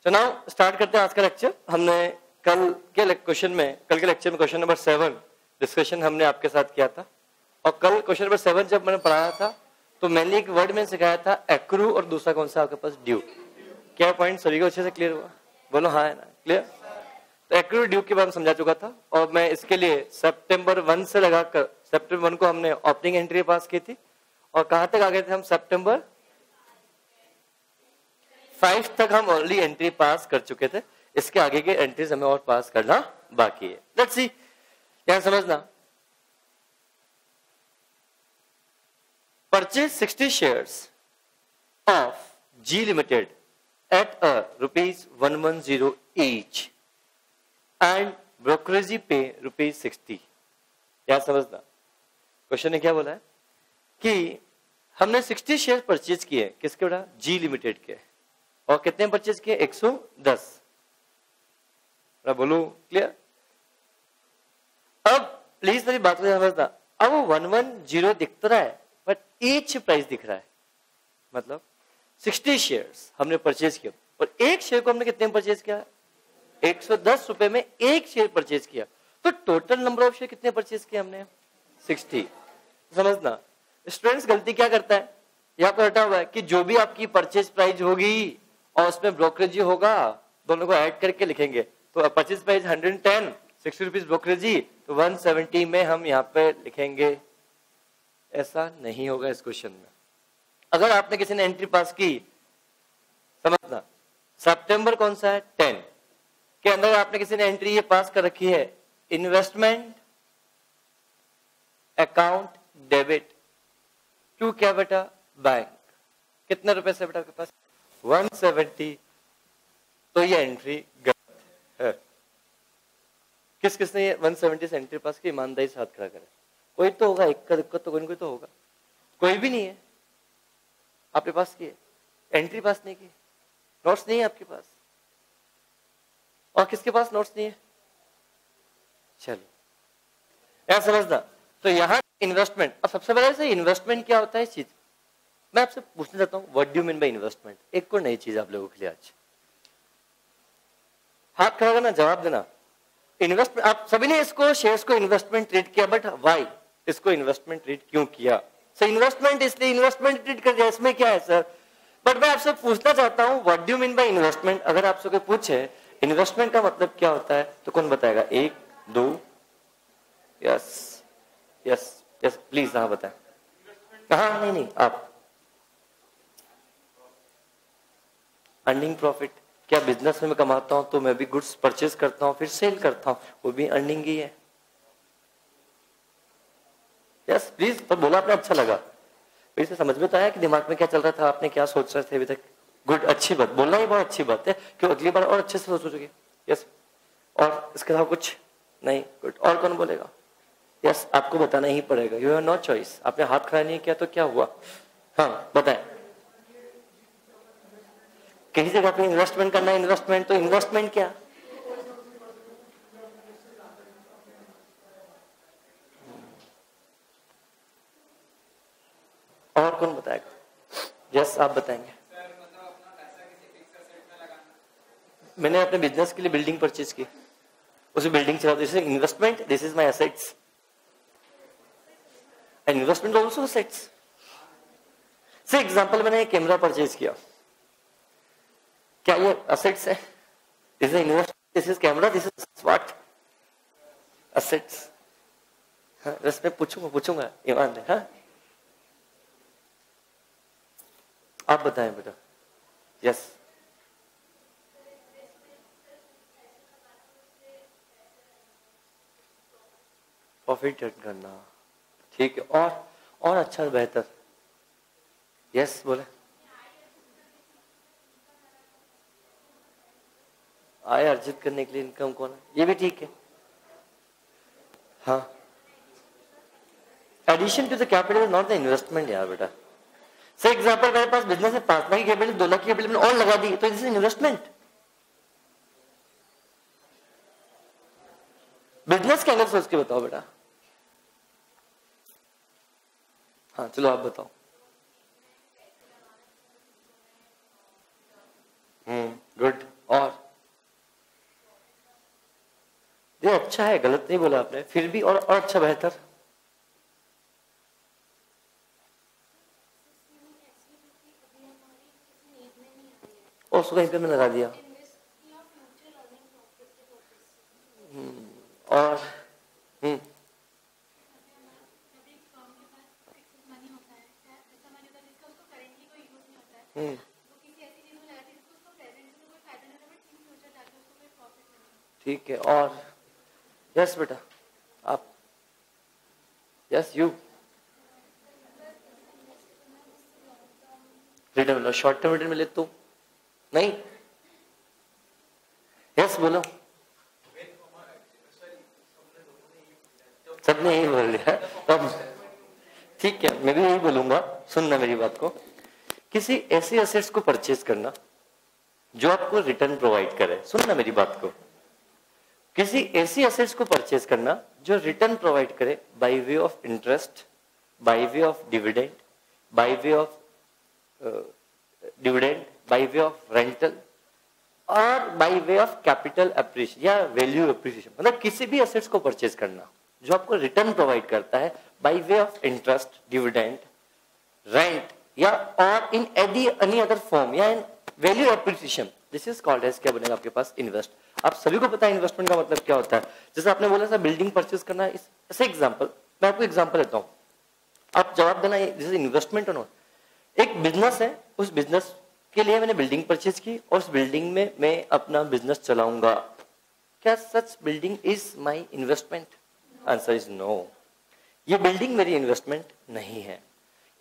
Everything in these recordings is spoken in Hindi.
तो नाउ स्टार्ट करते हैं आज का लेक्चर। हमने कल के लेक्चर में क्वेश्चन नंबर 7 डिस्कशन हमने आपके साथ किया था, और कल क्वेश्चन नंबर 7 जब मैंने पढ़ाया था तो मैंने एक वर्ड में सिखाया था एक्रू, और दूसरा कौन सा आपके पास, ड्यू। क्या पॉइंट सभी को अच्छे से क्लियर हुआ? बोलो हाँ है ना, क्लियर। तो एक्रू ड्यू के बारे में समझा चुका था, और मैं इसके लिए सितंबर 1 से लगाकर सितंबर 1 को हमने ओपनिंग एंट्री पास की थी, और कहां तक आ गए थे हम? सितंबर 5 तक हम ऑलरेडी एंट्री पास कर चुके थे। इसके आगे के एंट्रीज हमें और पास करना बाकी है। लेट्स सी, यहां समझना। Purchase 60 shares of G Limited at ₹110 each and brokerage pay ₹60। यहां समझना, क्वेश्चन ने क्या बोला है कि हमने 60 शेयर परचेज किए, किसके बेटा? जी लिमिटेड के। और कितने परचेज किए? 110। बोलो क्लियर। अब प्लीज मेरी बात को समझना। अब वो 110 दिख रहा है, बट ईच प्राइस दिख रहा है। मतलब 60 शेयर्स हमने परचेज किया, और एक शेयर को हमने कितने परचेज किया? 110 रुपए में एक शेयर परचेज किया। तो टोटल नंबर ऑफ शेयर कितने परचेज किए हमने? 60। समझना, स्टूडेंट्स गलती क्या करता है, यहाँ पर हटा हुआ है कि जो भी आपकी परचेज प्राइस होगी और उसमें ब्रोकरेज होगा, दोनों को ऐड करके लिखेंगे। तो परचेज प्राइस 110, 60 रुपीज ब्रोकरेज, तो 170 में हम यहाँ पे लिखेंगे। ऐसा नहीं होगा इस क्वेश्चन में। अगर आपने किसी ने एंट्री पास की, समझना, सितंबर कौन सा है? 10 के अंदर आपने किसी ने एंट्री ये पास कर रखी है, इन्वेस्टमेंट अकाउंट डेबिट टू क्या बेटा? बैंक। कितने रुपए से बेटा आपके पास? 170। तो ये एंट्री गलत है। किस किसने ये 170 से एंट्री पास की? ईमानदारी से हाथ खड़ा करे। कोई तो होगा, एक का दिक्कत तो कोई तो होगा। कोई भी नहीं है आपके पास की एंट्री पास नहीं की, नोट्स नहीं है आपके पास। और किसके पास नोट्स नहीं है? चलो ऐसा समझना। तो यहां इन्वेस्टमेंट, अब सबसे पहले से इन्वेस्टमेंट क्या होता है इस चीज मैं आपसे पूछना चाहता हूं, what do you mean by investment? एक को नई चीज आप लोगों के लिए आज हाथ खड़ा करना, जवाब देना। इन्वेस्टमेंट, आप सभी ने इसको शेयर्स को इन्वेस्टमेंट ट्रीट किया, बट व्हाई इसको इन्वेस्टमेंट ट्रीट क्यों किया? सर इन्वेस्टमेंट इसलिए इन्वेस्टमेंट ट्रीट कर दिया, इसमें क्या है सर? बट मैं आपसे पूछना चाहता हूं, what do you mean by investment? अगर आपसे कोई पूछे इन्वेस्टमेंट का मतलब क्या होता है, तो कौन बताएगा? 1 2? यस यस यस प्लीज, हाँ बताएं। हाँ नहीं आप। अर्निंग प्रॉफिट, क्या बिजनेस में मैं कमाता हूं तो मैं भी गुड्स परचेज करता हूं फिर सेल करता हूं, वो भी अर्निंग ही है। Yes please. तो बोला आपने, अच्छा लगा। फिर से समझ में तो आया कि दिमाग में क्या चल रहा था, आपने क्या सोच रहे थे अभी तक? गुड, अच्छी बात, बोलना ही बहुत अच्छी बात है, क्यों अगली बार और अच्छे से सोचोगे। यस। और इसके अलावा कुछ नहीं? गुड। और कौन बोलेगा? यस, आपको बताना ही पड़ेगा, यू हैव नो चॉइस। आपने हाथ खड़ा नहीं किया तो क्या हुआ? हाँ बताएं। किसी जगह पे इन्वेस्टमेंट करना है, इन्वेस्टमेंट, तो इन्वेस्टमेंट क्या? और कौन बताएगा? यस आप बताएंगे। मैंने अपने बिजनेस के लिए बिल्डिंग परचेज की, उसे बिल्डिंग चला, this is investment, this is my assets. Investment also assets. से एग्जांपल, मैंने एक कैमरा परचेज किया, क्या ये एसेट्स है? This is investment, this is camera, this is what? Assets. हाँ, बस मैं पूछूंगा ईमान है। हाँ आप बताएं बेटा। यस प्रॉफिट अर्न करना, ठीक है। और अच्छा बेहतर। यस बोले। आय अर्जित करने के लिए इनकम कौन है? ये भी ठीक है। हाँ, addition to the capital not the investment यार बेटा। से एग्जांपल, मेरे पास बिजनेस है 5 लाख की कैपिटल, 2 लाख की कैपिटल और लगा दी, तो दिस इज इन्वेस्टमेंट। बिजनेस के एंगल सोच के बताओ बेटा। हाँ चलो आप बताओ। गुड। और अच्छा है, गलत नहीं बोला आपने, फिर भी और अच्छा बेहतर। और उसको कहीं पे मैं लगा दिया। और ठीक है। और यस बेटा, आप yes you return short term return मिले तो नहीं। यस बोलो, सबने यही बोल दिया। अब ठीक है, मैं भी यही बोलूंगा, सुनना मेरी बात को। किसी ऐसे एसेट्स को परचेज करना जो आपको रिटर्न प्रोवाइड करे, सुनना मेरी बात को। किसी ऐसी एसेट्स को परचेज करना जो रिटर्न प्रोवाइड करे by way of interest, by way of dividend, by way of dividend, by way of rental और by way of capital appreciation या वैल्यू अप्रिशिएशन। मतलब किसी भी एसेट्स को परचेज करना जो आपको रिटर्न प्रोवाइड करता है by way of interest, dividend, rent या और इन एनी अदर फॉर्म या in value appreciation, this is called as क्या बनेगा आपके पास इन्वेस्ट। आप सभी को पता है इन्वेस्टमेंट का मतलब क्या होता है। जैसे आपने बोला था बिल्डिंग परचेज करना, ऐसे एग्जांपल मैं आपको एग्जांपल देता हूं, आप जवाब देना दिस इज इन्वेस्टमेंट और नॉट। एक बिजनेस है, उस बिजनेस के लिए मैंने बिल्डिंग परचेज की और उस बिल्डिंग में मैं अपना बिजनेस चलाऊंगा, क्या such building is my investment? Answer is no, ये बिल्डिंग मेरी इन्वेस्टमेंट नहीं है,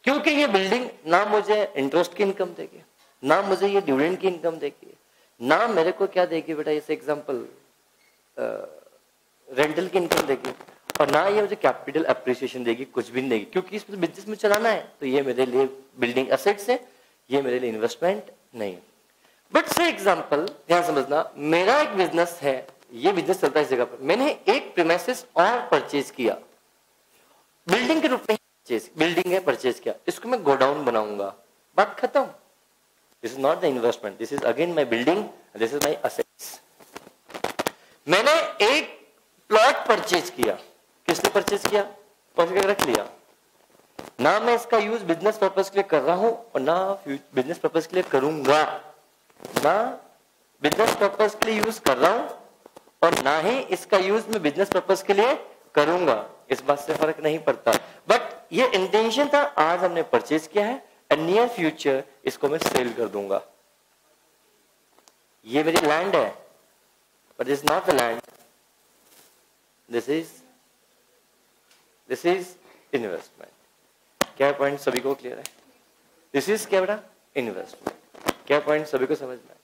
क्योंकि ये बिल्डिंग ना मुझे इंटरेस्ट की इनकम देगी, ना मुझे ये डिविडेंड की इनकम देगी, ना मेरे को क्या देगी बेटा, जैसे एग्जांपल रेंटल की इनकम देगी, और ना ये मुझे कैपिटल अप्रिसिएशन देगी, कुछ भी नहीं देगी, क्योंकि इसमें बिजनेस में चलाना है। तो ये मेरे लिए बिल्डिंग एसेट्स है, ये मेरे लिए इन्वेस्टमेंट नहीं। बट से एग्जांपल ध्यान समझना, मेरा एक बिजनेस है, ये बिजनेस चलता है इस जगह पर, मैंने एक प्रीमाइसेस और परचेज किया, बिल्डिंग के रूप में बिल्डिंग है परचेज किया, इसको मैं गोडाउन बनाऊंगा, बात खत्म। This is not the investment, this is again my building, this is my assets. मैंने एक प्लॉट परचेज किया, किसने परचेज किया? परचेज रख लिया, ना मैं इसका यूज बिजनेस पर्पज के लिए कर रहा हूं और ना बिजनेस पर्पज के लिए करूंगा, ना बिजनेस पर्पज के लिए यूज कर रहा हूं और ना ही इसका यूज मैं बिजनेस पर्पज के लिए करूंगा, इस बात से फर्क नहीं पड़ता। बट ये इंटेंशन था, आज हमने परचेज किया है एंड नियर फ्यूचर इसको मैं सेल कर दूंगा। ये मेरी लैंड है, but this not the land, this is investment. क्या पॉइंट सभी को क्लियर है? दिस इज क्या बेटा? इन्वेस्टमेंट। क्या पॉइंट सभी को समझ में?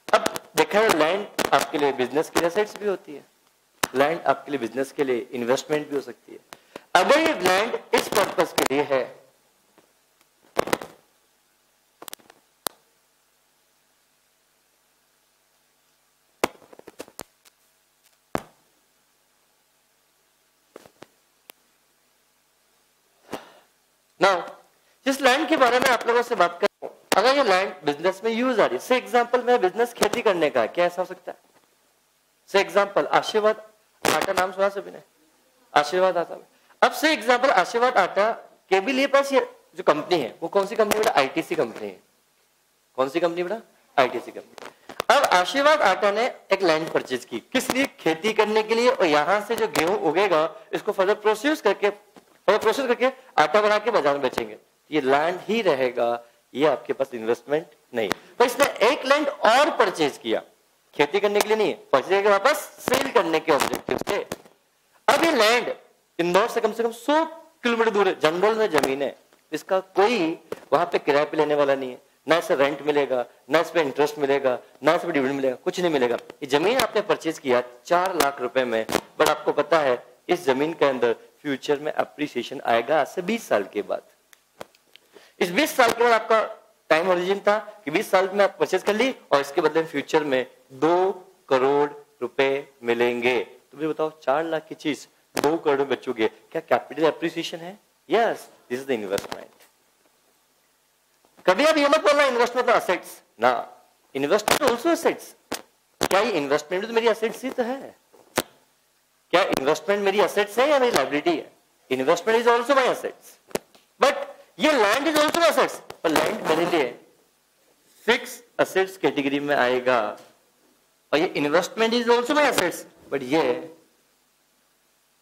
अब देखा है, लैंड आपके लिए बिजनेस के लिए एसेट्स भी होती है, लैंड आपके लिए बिजनेस के लिए इन्वेस्टमेंट भी हो सकती है। अगर ये लैंड इस पर्पस के लिए है, नाउ जिस लैंड के बारे में आप लोगों से बात कर रहा हूं, अगर ये लैंड बिजनेस में यूज आ रही है, से एग्जांपल में बिजनेस खेती करने का है, क्या ऐसा हो सकता है? से एग्जांपल आशीर्वाद आटा, नाम सुना सभी ने? आशीर्वाद आटा। अब से एग्जांपल आशीर्वाद आटा के भी लिए पास ये जो कंपनी है वो कौन सी कंपनी बेटा? आईटीसी कंपनी है। कौन सी कंपनी बेटा? ITC company. अब आशीर्वाद आटा ने एक लैंड परचेज की, किस लिए? खेती करने के लिए, और यहां से जो गेहूं उगेगा इसको फर्दर प्रोसेस करके आटा बना के बाजार में बेचेंगे, ये लैंड ही रहेगा, ये आपके पास इन्वेस्टमेंट नहीं। तो इसने एक लैंड और परचेज किया, खेती करने के लिए नहीं, परचेज करके वापस सेल करने के ऑब्जेक्टिव से। अब ये लैंड इंदौर से कम 100 किलोमीटर दूर है, जंगल में जमीन है, इसका कोई वहां पे किराए पे लेने वाला नहीं है, ना इसे रेंट मिलेगा, ना इस पे इंटरेस्ट मिलेगा, ना इस पे डिविडेंड मिलेगा, कुछ नहीं मिलेगा। ये जमीन आपने परचेज किया 4 लाख रुपए में, बट आपको पता है इस जमीन के अंदर फ्यूचर में अप्रिसिएशन आएगा आज से 20 साल के बाद। इस 20 साल के बाद आपका टाइम ओरिजिन था कि 20 साल में आप परचेज कर ली और इसके बदले फ्यूचर में 2 करोड़ रुपए मिलेंगे। तो मुझे बताओ 4 लाख की चीज 2 करोड़ में बेचोगे, क्या कैपिटल अप्रिसिएशन है? Yes, this is the investment. कभी आप ये मत बोलना इन्वेस्टमेंट असेट्स ना, इन्वेस्टमेंट ऑल्सो असेट्स। क्या ये इन्वेस्टमेंट तो मेरी असेट्स ही तो है? क्या इन्वेस्टमेंट मेरी असेट्स है या मेरी लाइबिलिटी है? Investment is also my assets, but ये land is also my assets, पर लैंड मेरे लिए फिक्स असेट्स कैटेगरी में आएगा, और ये investment is also my assets, but ये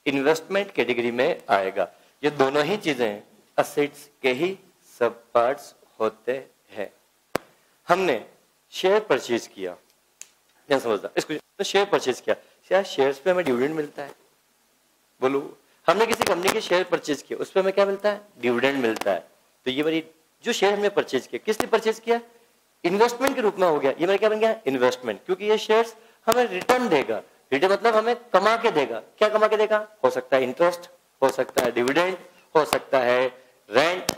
इन्वेस्टमेंट कैटेगरी में आएगा। ये दोनों ही चीजें असेट्स के ही सब पार्ट्स होते हैं। हमने शेयर परचेज किया, क्या समझता इसको, तो शेयर परचेज किया, क्या शेयर्स पे हमें डिविडेंड मिलता है? बोलो, हमने किसी कंपनी के शेयर परचेज किया, उस पे हमें क्या मिलता है? डिविडेंड मिलता है। तो ये मेरी जो शेयर हमने परचेज किया, किसने परचेज किया? इन्वेस्टमेंट के रूप में हो गया, ये मेरा क्या बन गया? इन्वेस्टमेंट, क्योंकि ये शेयर्स हमें रिटर्न देगा। रिटर्न मतलब हमें कमा के देगा। क्या कमा के देगा? हो सकता है इंटरेस्ट, हो सकता है डिविडेंड, हो सकता है रेंट।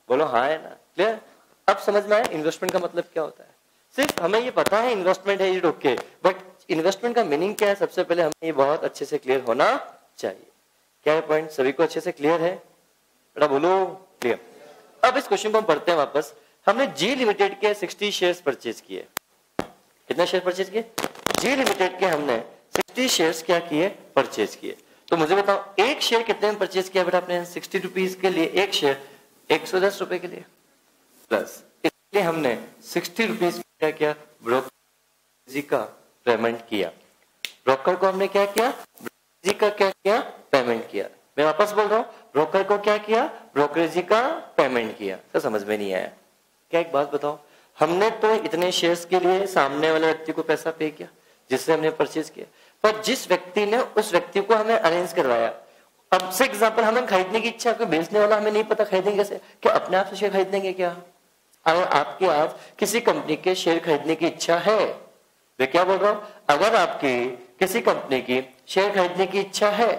बोलो हाँ है ना? क्लियर? अब समझ में आया इन्वेस्टमेंट का मतलब क्या होता है? सिर्फ हमें ये पता है इन्वेस्टमेंट है, ये ओके, बट इन्वेस्टमेंट का मीनिंग क्या है, सबसे पहले हमें ये बहुत अच्छे से क्लियर होना चाहिए। क्या पॉइंट सभी को अच्छे से क्लियर है? बेटा बोलो क्लियर। अब इस क्वेश्चन को हम पढ़ते हैं वापस। हमने जी लिमिटेड के 60 शेयर्स परचेज किए। कितने शेयर परचेज किए? जी लिमिटेड के हमने 60 शेयर्स क्या किए? परचेज किए। तो मुझे बताओ एक शेयर कितने में परचेज किया बेटा आपने? 60 रुपीज के लिए एक शेयर 110 रुपए के लिए, प्लस इसलिए हमने 60 रुपीज क्या किया? ब्रोकर जी का पेमेंट किया। ब्रोकर को हमने क्या किया? ब्रोकर जी का क्या किया? पेमेंट किया। मैं वापस बोल रहा हूं, ब्रोकर को क्या किया? ब्रोकर जी का पेमेंट किया। तो समझ में नहीं आया क्या? एक बात बताओ, हमने तो इतने शेयर्स के लिए सामने वाले व्यक्ति को पैसा पे किया जिससे हमने परचेज किया, पर जिस व्यक्ति ने उस व्यक्ति को हमें अरेंज करवाया, अब से एग्जाम्पल हमें खरीदने की इच्छा, कोई बेचने वाला हमें नहीं पता खरीदेंगे कैसे, क्या अपने आप से शेयर खरीद लेंगे क्या? अगर आपके आज किसी कंपनी के शेयर खरीदने की इच्छा है, मैं क्या बोल रहा हूं, अगर आपकी किसी कंपनी की शेयर खरीदने की इच्छा है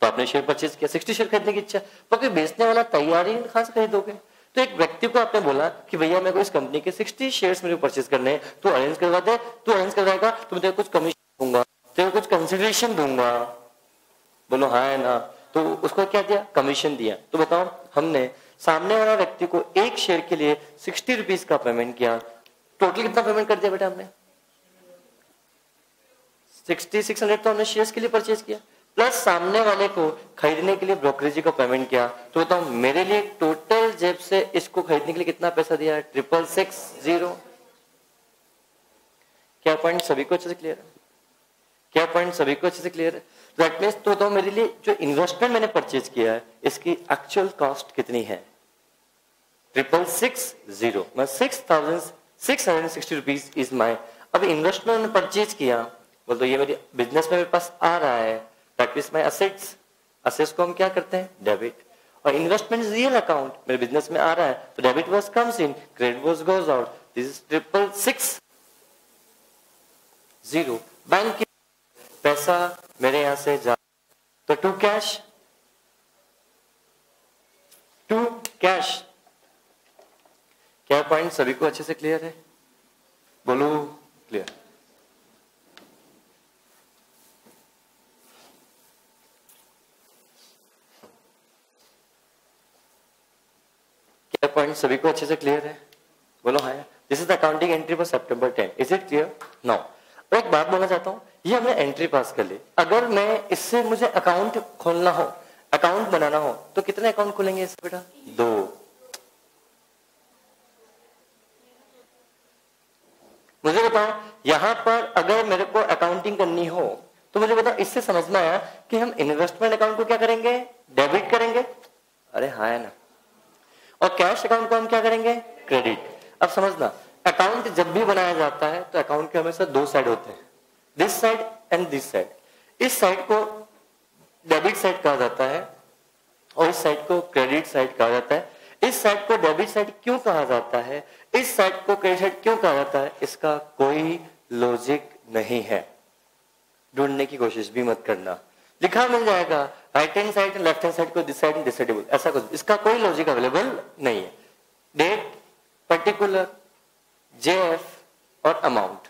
तो आपने शेयर परचेज किया, 60 शेयर खरीदने की इच्छा, पर कोई बेचने वाला तैयार ही कहां से खरीदोगे? तो एक व्यक्ति को आपने बोला कि भैया मेरे को इस कंपनी के 60 शेयर्स मेरे को परचेज करने हैं, तू अरेंज करवा दे। तू अरेंज करवाएगा तो मैं तेरे कुछ कमीशन दूंगा, तेरे कुछ कंसिडरेशन दूंगा। बोलो हाँ है ना? तो उसको क्या दिया? कमीशन दिया। तो बताओ हमने सामने वाला व्यक्ति को एक शेयर के लिए 60 रुपीज का पेमेंट किया, टोटल कितना पेमेंट कर दिया बेटा हमने? 600 तो हमने शेयर्स के लिए परचेज किया, प्लस सामने वाले को खरीदने के लिए ब्रोकरेज को पेमेंट किया। तो बताओ मेरे लिए टोटल जेब से इसको खरीदने के लिए कितना पैसा दिया है? 660। क्या पॉइंट सभी को अच्छे से क्लियर है? क्या पॉइंट सभी को अच्छे से क्लियर है? दैट मींस तो बताओ मेरे लिए जो इन्वेस्टमेंट मैंने परचेज किया है इसकी एक्चुअल कॉस्ट कितनी है? 660, मैं 6,660 रुपीज इज माई। अब इन्वेस्टमेंट मैंने परचेज किया, बोल तो ये मेरी बिजनेस में मेरे पास आ रहा है, that means my assets. Assets को हम क्या करते हैं? डेबिट। और इन्वेस्टमेंट इज रियल अकाउंट, मेरे बिजनेस में आ रहा है तो debit was comes in, credit was goes out. This is 660। Bank की पैसा मेरे यहां से जा, तो टू कैश, टू कैश। क्या पॉइंट सभी को अच्छे से क्लियर है? बोलो क्लियर। क्या पॉइंट सभी को अच्छे से क्लियर है? बोलो हाँ। This is the accounting entry for September 10। Is it clear? Now एक बात बोलना चाहता हूं, ये हमने एंट्री पास कर ली, अगर मैं इससे मुझे अकाउंट खोलना हो, अकाउंट बनाना हो, तो कितने अकाउंट खोलेंगे इससे बेटा? 2। मुझे बताओ यहां पर अगर मेरे को अकाउंटिंग करनी हो तो मुझे बताओ, इससे समझ में आया कि हम इन्वेस्टमेंट अकाउंट को क्या करेंगे? डेबिट करेंगे। अरे हाँ है ना? और कैश अकाउंट को हम क्या करेंगे? क्रेडिट। अब समझना, अकाउंट जब भी बनाया जाता है तो अकाउंट के हमेशा 2 साइड होते हैं, this side and this side. इस साइड को डेबिट साइड कहा जाता है और इस साइड को क्रेडिट साइड कहा जाता है। इस साइड को डेबिट साइड क्यों कहा जाता है, इस साइड को क्रेडिट साइड क्यों कहा जाता है, इसका कोई लॉजिक नहीं है, ढूंढने की कोशिश भी मत करना। लिखा मिल जाएगा right hand side left hand side को दिस साइड डिसाइडेबल, ऐसा कुछ, इसका कोई लॉजिक अवेलेबल नहीं है। डेट, पर्टिकुलर, जेएफ और अमाउंट,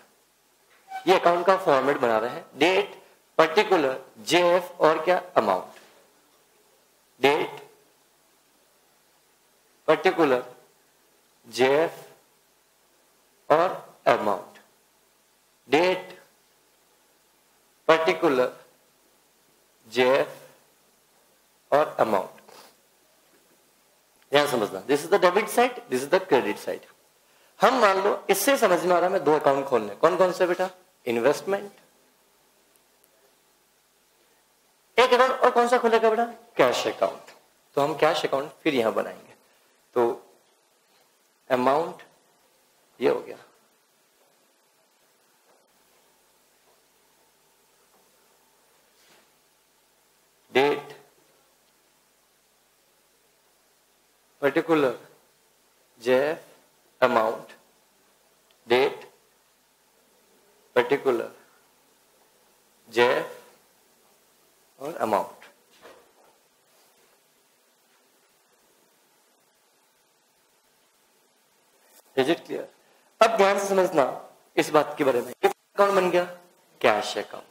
ये अकाउंट का फॉर्मेट बना रहे हैं। डेट, पर्टिकुलर, जेएफ और क्या? अमाउंट। डेट, पर्टिकुलर, जेएफ और अमाउंट। डेट, पर्टिकुलर, JF और अमाउंट। यहां समझना, this is the debit side, this is the credit side. हम मान लो इससे समझ में आ रहा है मैं 2 अकाउंट खोलने, कौन कौन से बेटा? इन्वेस्टमेंट एक अकाउंट, और कौन सा खोलेगा बेटा? Cash account. तो हम कैश अकाउंट फिर यहां बनाएंगे। तो अमाउंट ये हो गया, date particular, J F amount, date particular, J F और अमाउंट। Is it clear? अब ध्यान से समझना इस बात के बारे में। अकाउंट बन गया कैश अकाउंट।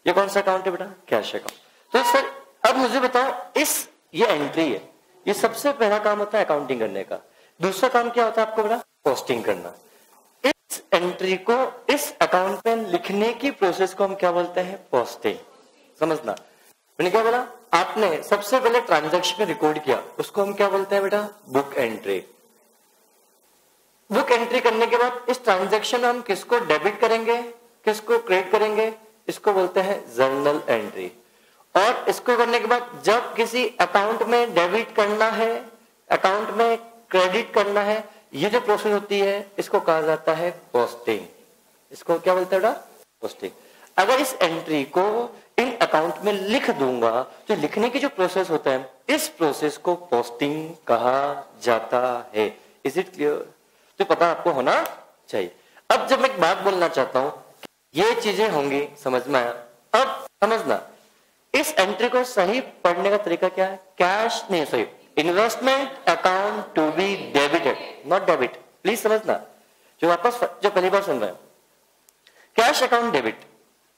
ये कौन सा अकाउंट है बेटा? Cash account. तो सर अब मुझे बताओ, इस ये एंट्री है, ये सबसे पहला काम होता है अकाउंटिंग करने का। दूसरा काम क्या होता है आपको बेटा? पोस्टिंग करना। इस एंट्री को इस अकाउंट में लिखने की प्रोसेस को हम क्या बोलते हैं? पोस्टिंग। समझना, मैंने क्या बोला? आपने सबसे पहले ट्रांजैक्शन रिकॉर्ड किया, उसको हम क्या बोलते हैं बेटा? Book entry. बुक एंट्री करने के बाद इस ट्रांजैक्शन में हम किसको डेबिट करेंगे, किसको क्रेडिट करेंगे? इसको बोलते हैं जर्नल एंट्री। और इसको करने के बाद जब किसी अकाउंट में डेबिट करना है, अकाउंट में क्रेडिट करना है, ये जो प्रोसेस होती है इसको कहा जाता है पोस्टिंग। इसको क्या बोलते हैं बेटा? पोस्टिंग। अगर इस एंट्री को इन अकाउंट में लिख दूंगा तो लिखने की जो प्रोसेस होता है, इस प्रोसेस को पोस्टिंग कहा जाता है। Is it clear? तो पता आपको होना चाहिए। अब जब मैं एक बात बोलना चाहता हूं, ये चीजें होंगी, समझ में आया? अब समझना, इस एंट्री को सही पढ़ने का तरीका क्या है? कैश नहीं, सही, investment account to be debited, not debit. Please समझना, जो वापस जो पहली बार सुन रहे हैं, कैश अकाउंट डेबिट,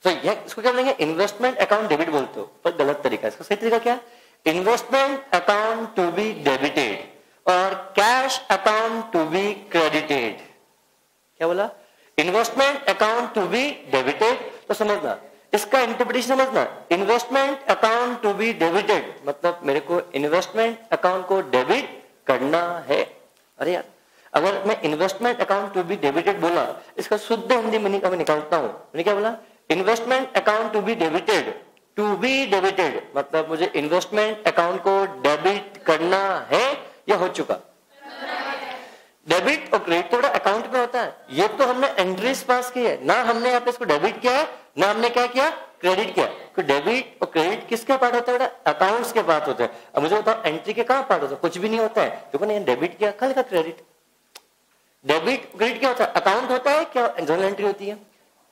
तो ये इसको क्या बोलेंगे? इन्वेस्टमेंट अकाउंट डेबिट बोलते हो, पर गलत तरीका है। इसका सही तरीका क्या है? Investment account to be debited और cash account to be credited. क्या बोला? Investment account to be debited. तो समझना, इसका इंटरप्रिटेशन समझना, investment account to be debited मतलब मेरे को इन्वेस्टमेंट अकाउंट को डेबिट करना है। अरे यार, अगर मैं investment account to be debited बोला, इसका शुद्ध हिंदी मीनिंग का मैं निकालता हूं। मैंने क्या बोला? Investment account to be debited, to be debited मतलब मुझे इन्वेस्टमेंट अकाउंट को डेबिट करना है या हो चुका? डेबिट और क्रेडिट तो बड़ा अकाउंट में होता है। ये तो हमने एंट्रीज पास की है ना, हमने यहाँ पे इसको डेबिट किया है ना, हमने क्या किया? क्रेडिट किया। तो डेबिट और क्रेडिट किसके पार्ट होता है बेटा? अकाउंट्स के पार्ट होते हैं। अब मुझे बताओ, एंट्री के कहाँ पार्ट होता है? कुछ भी नहीं होता है। देखो ना, डेबिट किया, कल का क्रेडिट। डेबिट क्रेडिट क्या होता है? अकाउंट होता है क्या? जर्नल एंट्री होती है,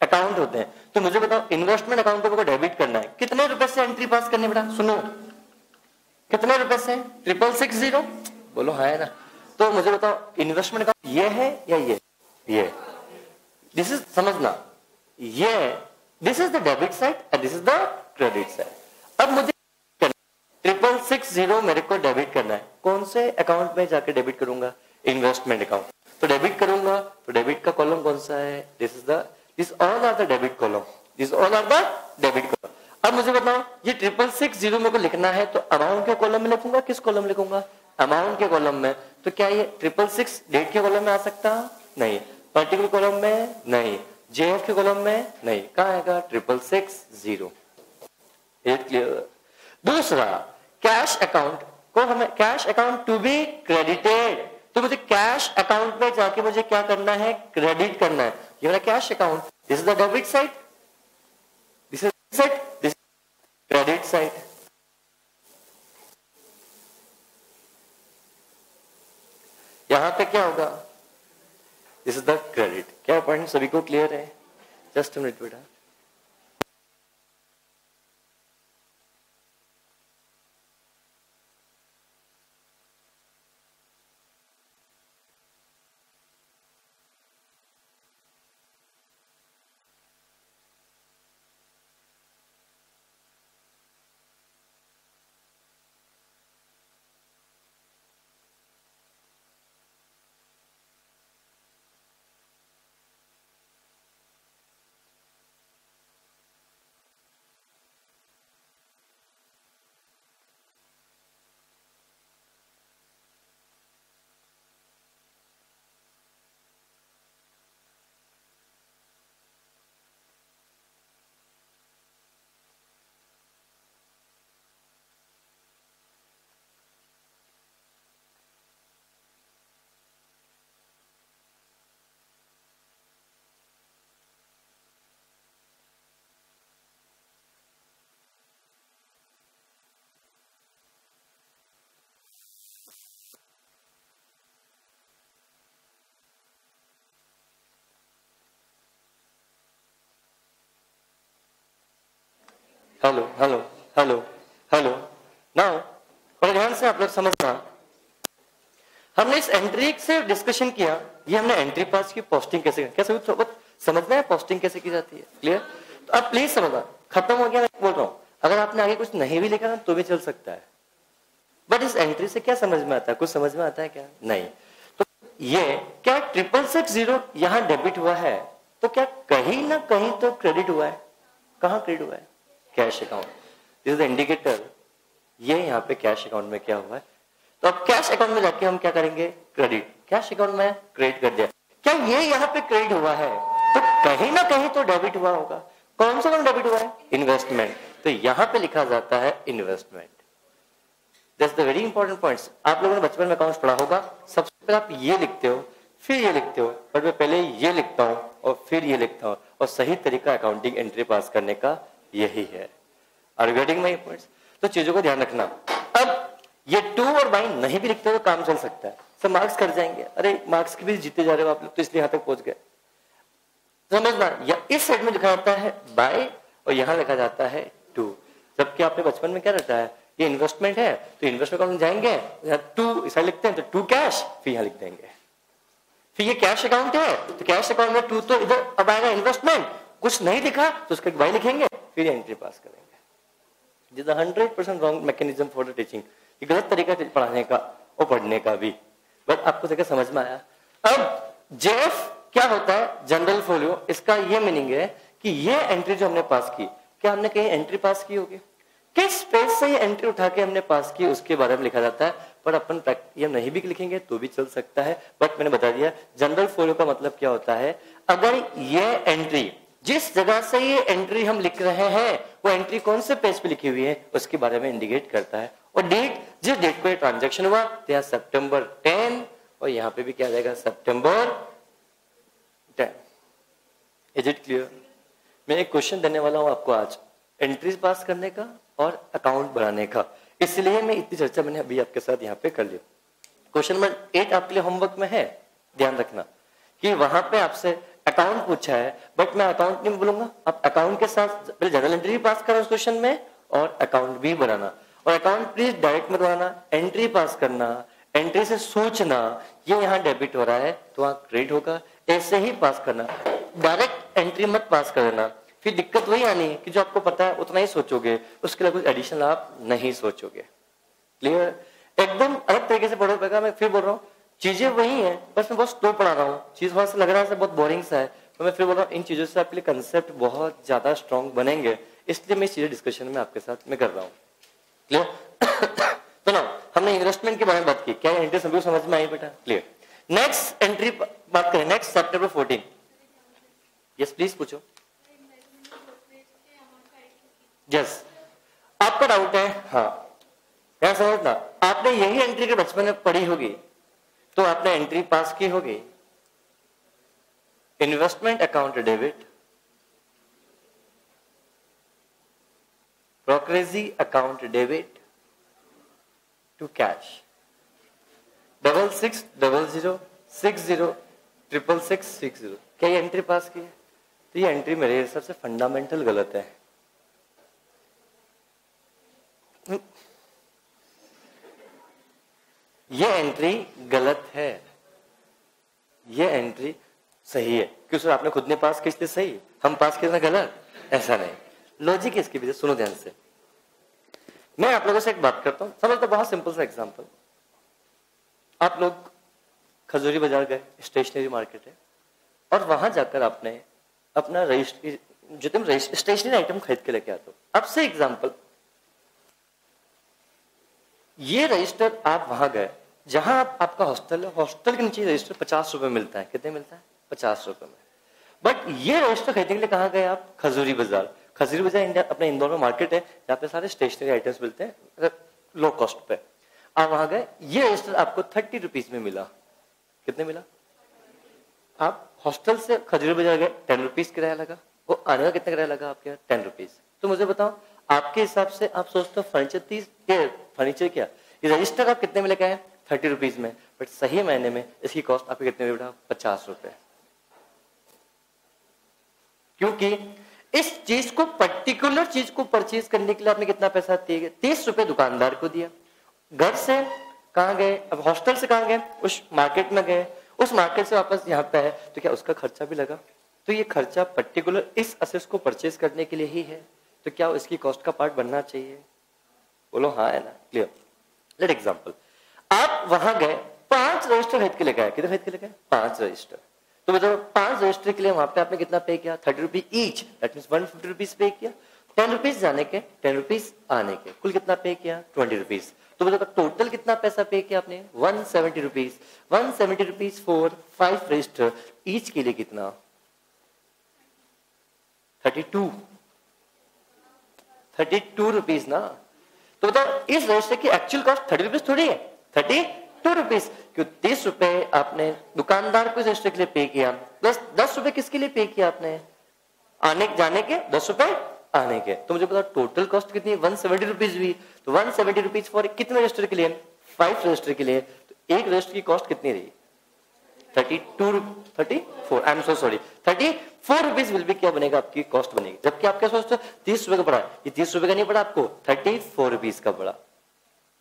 अकाउंट होते हैं। तो मुझे बताओ, इन्वेस्टमेंट अकाउंट को डेबिट करना है, कितने रुपए से एंट्री पास करनी बेटा? सुनो, कितने रुपए से? 660। बोलो हाँ है ना? तो मुझे बताओ, इन्वेस्टमेंट अकाउंट ये है या ये? दिस इज, समझना, ये this is the debit side and this is the credit side. अब मुझे 660 मेरे को डेबिट करना है, कौन से अकाउंट में जाके डेबिट करूंगा? Investment account. तो डेबिट करूंगा तो डेबिट का कॉलम कौन सा है? This all are the debit column, this all are the debit column. अब मुझे बताओ, ये 660 मेरे को लिखना है तो अमाउंट के कॉलम में लिखूंगा, किस कॉलम में लिखूंगा? अमाउंट के कॉलम में। तो क्या ये 666 डेट के कॉलम में आ सकता? नहीं। पर्टिकुलर कॉलम में? नहीं। जेएफ के कॉलम में? नहीं। कहाँ आएगा? 666। It clear? दूसरा, कैश अकाउंट को हमें cash account to be credited, तो मुझे कैश अकाउंट में जाके मुझे क्या करना है? क्रेडिट करना है। ये मेरा cash account, this is the debit side, this is side, this credit side. यहां पे क्या होगा? This is the credit. क्या पॉइंट सभी को क्लियर है? जस्ट अ मिनट बेटा। Hello hello hello hello. Now और ध्यान से आप लोग समझना, हमने इस एंट्री से डिस्कशन किया, ये हमने एंट्री पास की, पोस्टिंग कैसे कैसे समझना है, पोस्टिंग कैसे की जाती है, क्लियर? तो अब प्लीज समझना, खत्म हो गया, मैं बोल रहा हूं अगर आपने आगे कुछ नहीं भी लिखा ना तो भी चल सकता है, बट इस एंट्री से क्या समझ में आता है, कुछ समझ में आता है क्या? नहीं। तो ये क्या 666 यहां डेबिट हुआ है, तो क्या कहीं ना कहीं तो क्रेडिट हुआ है? कहां क्रेडिट हुआ है? Cash account, this is the indicator, ये यहाँ पे कैश अकाउंट में क्या हुआ है। तो अब कैश अकाउंट में जाके हम क्या करेंगे? क्रेडिट, कैश अकाउंट में क्रेडिट कर दिया, क्या ये यहाँ पे क्रेडिट हुआ है, तो कहीं ना कहीं तो डेबिट हुआ होगा। कौन सा डेबिट हुआ है? इन्वेस्टमेंट, तो यहाँ पे लिखा जाता है investment. That's the very important points. आप लोगों ने बचपन में अकाउंट्स पढ़ा होगा, सबसे पहले आप ये लिखते हो फिर ये लिखते हो, बट मैं पहले ये लिखता हूँ और फिर ये लिखता हूँ, और सही तरीका अकाउंटिंग एंट्री पास करने का यही है। Are you getting my points? तो चीजों को ध्यान रखना। अब ये टू और बाई नहीं भी लिखते हो तो काम चल सकता है, सब मार्क्स कर जाएंगे, अरे मार्क्स की भी जीते जा रहे हो आप लोग, तो इसलिए यहां तक पहुंच गए। समझना, या इस साइड में लिखा जाता है बाय और यहां लिखा जाता है टू, जबकि आपने बचपन में क्या रखा है, ये इन्वेस्टमेंट है तो इन्वेस्टमेंट अकाउंट जाएंगे, यहाँ टू इस साइड लिखते हैं तो टू कैश, फिर यहां लिख देंगे। फिर ये कैश अकाउंट है तो कैश अकाउंट में टू, तो इधर अब आएगा इन्वेस्टमेंट, कुछ नहीं दिखा तो उसका बाय लिखेंगे, फिर एंट्री पास करेंगे। This is 100% wrong mechanism for the teaching, ये गलत तरीका है पढ़ाने का और पढ़ने का भी, बट आपको देखा समझ में आया। अब जेएफ क्या होता है? General folio. इसका ये मीनिंग है कि ये एंट्री जो हमने पास की, क्या हमने कहीं एंट्री पास की होगी, किस पेज से ये एंट्री उठा के हमने पास की उसके बारे में लिखा जाता है, पर अपन ये नहीं भी लिखेंगे तो भी चल सकता है, बट मैंने बता दिया जनरल फोलियो का मतलब क्या होता है। अगर ये एंट्री, जिस जगह से ये एंट्री हम लिख रहे हैं वो एंट्री कौन से पेज पे लिखी हुई है उसके बारे में इंडिकेट करता है, और डेट, जिस डेट को ये ट्रांजैक्शन हुआ तो यहाँ सितंबर 10 और यहाँ पे भी क्या जाएगा सितंबर 10। Is it clear? मैं एक क्वेश्चन देने वाला हूं आपको आज एंट्रीज पास करने का और अकाउंट बनाने का, इसलिए मैं इतनी चर्चा मैंने अभी आपके साथ यहाँ पे कर ली। क्वेश्चन नंबर 8 आपके लिए होमवर्क में है, ध्यान रखना कि वहां पे आपसे अकाउंट पूछा है, बट मैं अकाउंट नहीं बोलूंगा, आप अकाउंट के साथ पहले जनरल एंट्री पास करो उस क्वेश्चन में और अकाउंट भी बनाना, और अकाउंट प्लीज डायरेक्ट मत बनाना, एंट्री पास करना, एंट्री से सोचना ये यहाँ डेबिट हो रहा है तो वहां क्रेडिट होगा, ऐसे ही पास करना, डायरेक्ट एंट्री मत पास कर देना। फिर दिक्कत वही आनी कि जो आपको पता है उतना ही सोचोगे, उसके लिए कुछ एडिशनल आप नहीं सोचोगे। क्लियर? एकदम अलग तरीके से पढ़ोगे। मैं फिर बोल रहा हूँ चीजें वही है, बस मैं बस स्लो पढ़ा रहा हूँ, चीज थोड़ा सा लग रहा है बहुत बोरिंग सा है, तो मैं फिर बोल रहा हूँ इन चीजों से आपके लिए कंसेप्ट बहुत ज्यादा स्ट्रॉन्ग बनेंगे, इसलिए मैं इस चीजें डिस्कशन में आपके साथ में कर रहा हूँ। क्लियर? तो ना हमने इन्वेस्टमेंट के बारे में बात की, क्या एंट्री सभी को समझ में आई बेटा? क्लियर? नेक्स्ट एंट्री बात करें, नेक्स्ट चैप्टर 14। यस प्लीज पूछो। यस आपका डाउट है? हाँ क्या समझना, आपने यही एंट्री के बचपन में पढ़ी होगी तो आपने एंट्री पास की होगी। Investment account debit, brokerage account debit to cash, 660060666660, क्या ये एंट्री पास की है? तो ये एंट्री मेरे हिसाब से फंडामेंटल गलत है। ये एंट्री गलत है, ये एंट्री सही है क्यों सर आपने खुद ने पास की इसलिए सही, हम पास किए ना गलत, ऐसा नहीं। लॉजिक है इसकी वजह, सुनो ध्यान से। मैं आप लोगों से एक बात करता हूं, समझता बहुत सिंपल सा एग्जांपल। आप लोग खजूरी बाजार गए, स्टेशनरी मार्केट है, और वहां जाकर आपने अपना जो तुम स्टेशनरी आइटम खरीद के लेके आते हो। अब से एग्जांपल, ये रजिस्टर आप वहां गए जहां आपका हॉस्टल है, हॉस्टल के नीचे रजिस्टर 50 रुपए मिलता है, कितने मिलता है? 50 रुपए में। बट ये रजिस्टर खरीदने के लिए कहां गए आप? खजूरी बाजार। खजूरी बाजार इंडिया अपने इंदौर में मार्केट है जहाँ पे सारे स्टेशनरी आइटम्स मिलते हैं लो कॉस्ट पे। आप वहां गए, ये रजिस्टर आपको 30 रुपीज में मिला। कितने मिला? आप हॉस्टल से खजूरी बाजार गए, 10 रुपीज किराया लगा, वो आने का कितना किराया लगा आपके? 10 रुपीज। तो मुझे बताओ आपके हिसाब से आप सोचते हो फर्नीचर 30, फर्नीचर क्या ये रजिस्टर आप कितने में लेके आए? 30 रुपीज में, बट सही महीने में इसकी कॉस्ट आपको कितने में बेटा? 50 रुपए। क्योंकि इस चीज को, पर्टिकुलर चीज को परचेज करने के लिए आपने कितना पैसा दिया? 30 रुपए दुकानदार को दिया। घर से कहाँ गए? अब हॉस्टल से कहाँ गए? उस मार्केट में गए, उस मार्केट से वापस यहाँ पे है, तो क्या उसका खर्चा भी लगा? तो ये खर्चा पर्टिकुलर इस असेस को परचेज करने के लिए ही है, तो क्या इसकी कॉस्ट का पार्ट बनना चाहिए? बोलो हाँ है ना, क्लियर। लेट एग्जांपल, आप वहां गए, 5 रजिस्टर खरीद के लेके आए। कितने खरीद के लेके आए? 5 रजिस्टर। तो मतलब 5 रजिस्टर के लिए वहां पे आपने कितना पे किया? 30 rupees each, that mean 150 rupees पे किया। 10 रुपीज जाने के, 10 रुपीज आने के, कुल कितना पे किया? 20 रुपीज। तो मतलब टोटल कितना पैसा पे किया आपने? 170 rupees. 170 rupees for 5 register, each के लिए कितना? 32 रुपीज ना। तो बताओ इस रजिस्टर की एक्चुअल कॉस्ट 30 रुपीज थोड़ी है, 32 रुपीज। क्यों? 30 रुपए आपने दुकानदार को इस रजिस्टर के लिए पे किया, प्लस 10 रुपए किसके लिए पे किया आपने? आने जाने के, 10 रुपए आने के। तो मुझे पता टोटल कॉस्ट कितनी है? 170 रुपीज हुई। तो 170 रुपीज फॉर कितने रजिस्टर के लिए? 5 रजिस्टर के लिए। तो एक रजिस्टर की कॉस्ट कितनी रही? 34, I am so sorry, 34 rupees will be क्या बनेगा? आपकी कॉस्ट बनेगी। जबकि आप क्या सोचते हो 30 रुपए का पड़ा, ये 30 रुपए का नहीं पड़ा आपको, 34 रुपीज का पड़ा।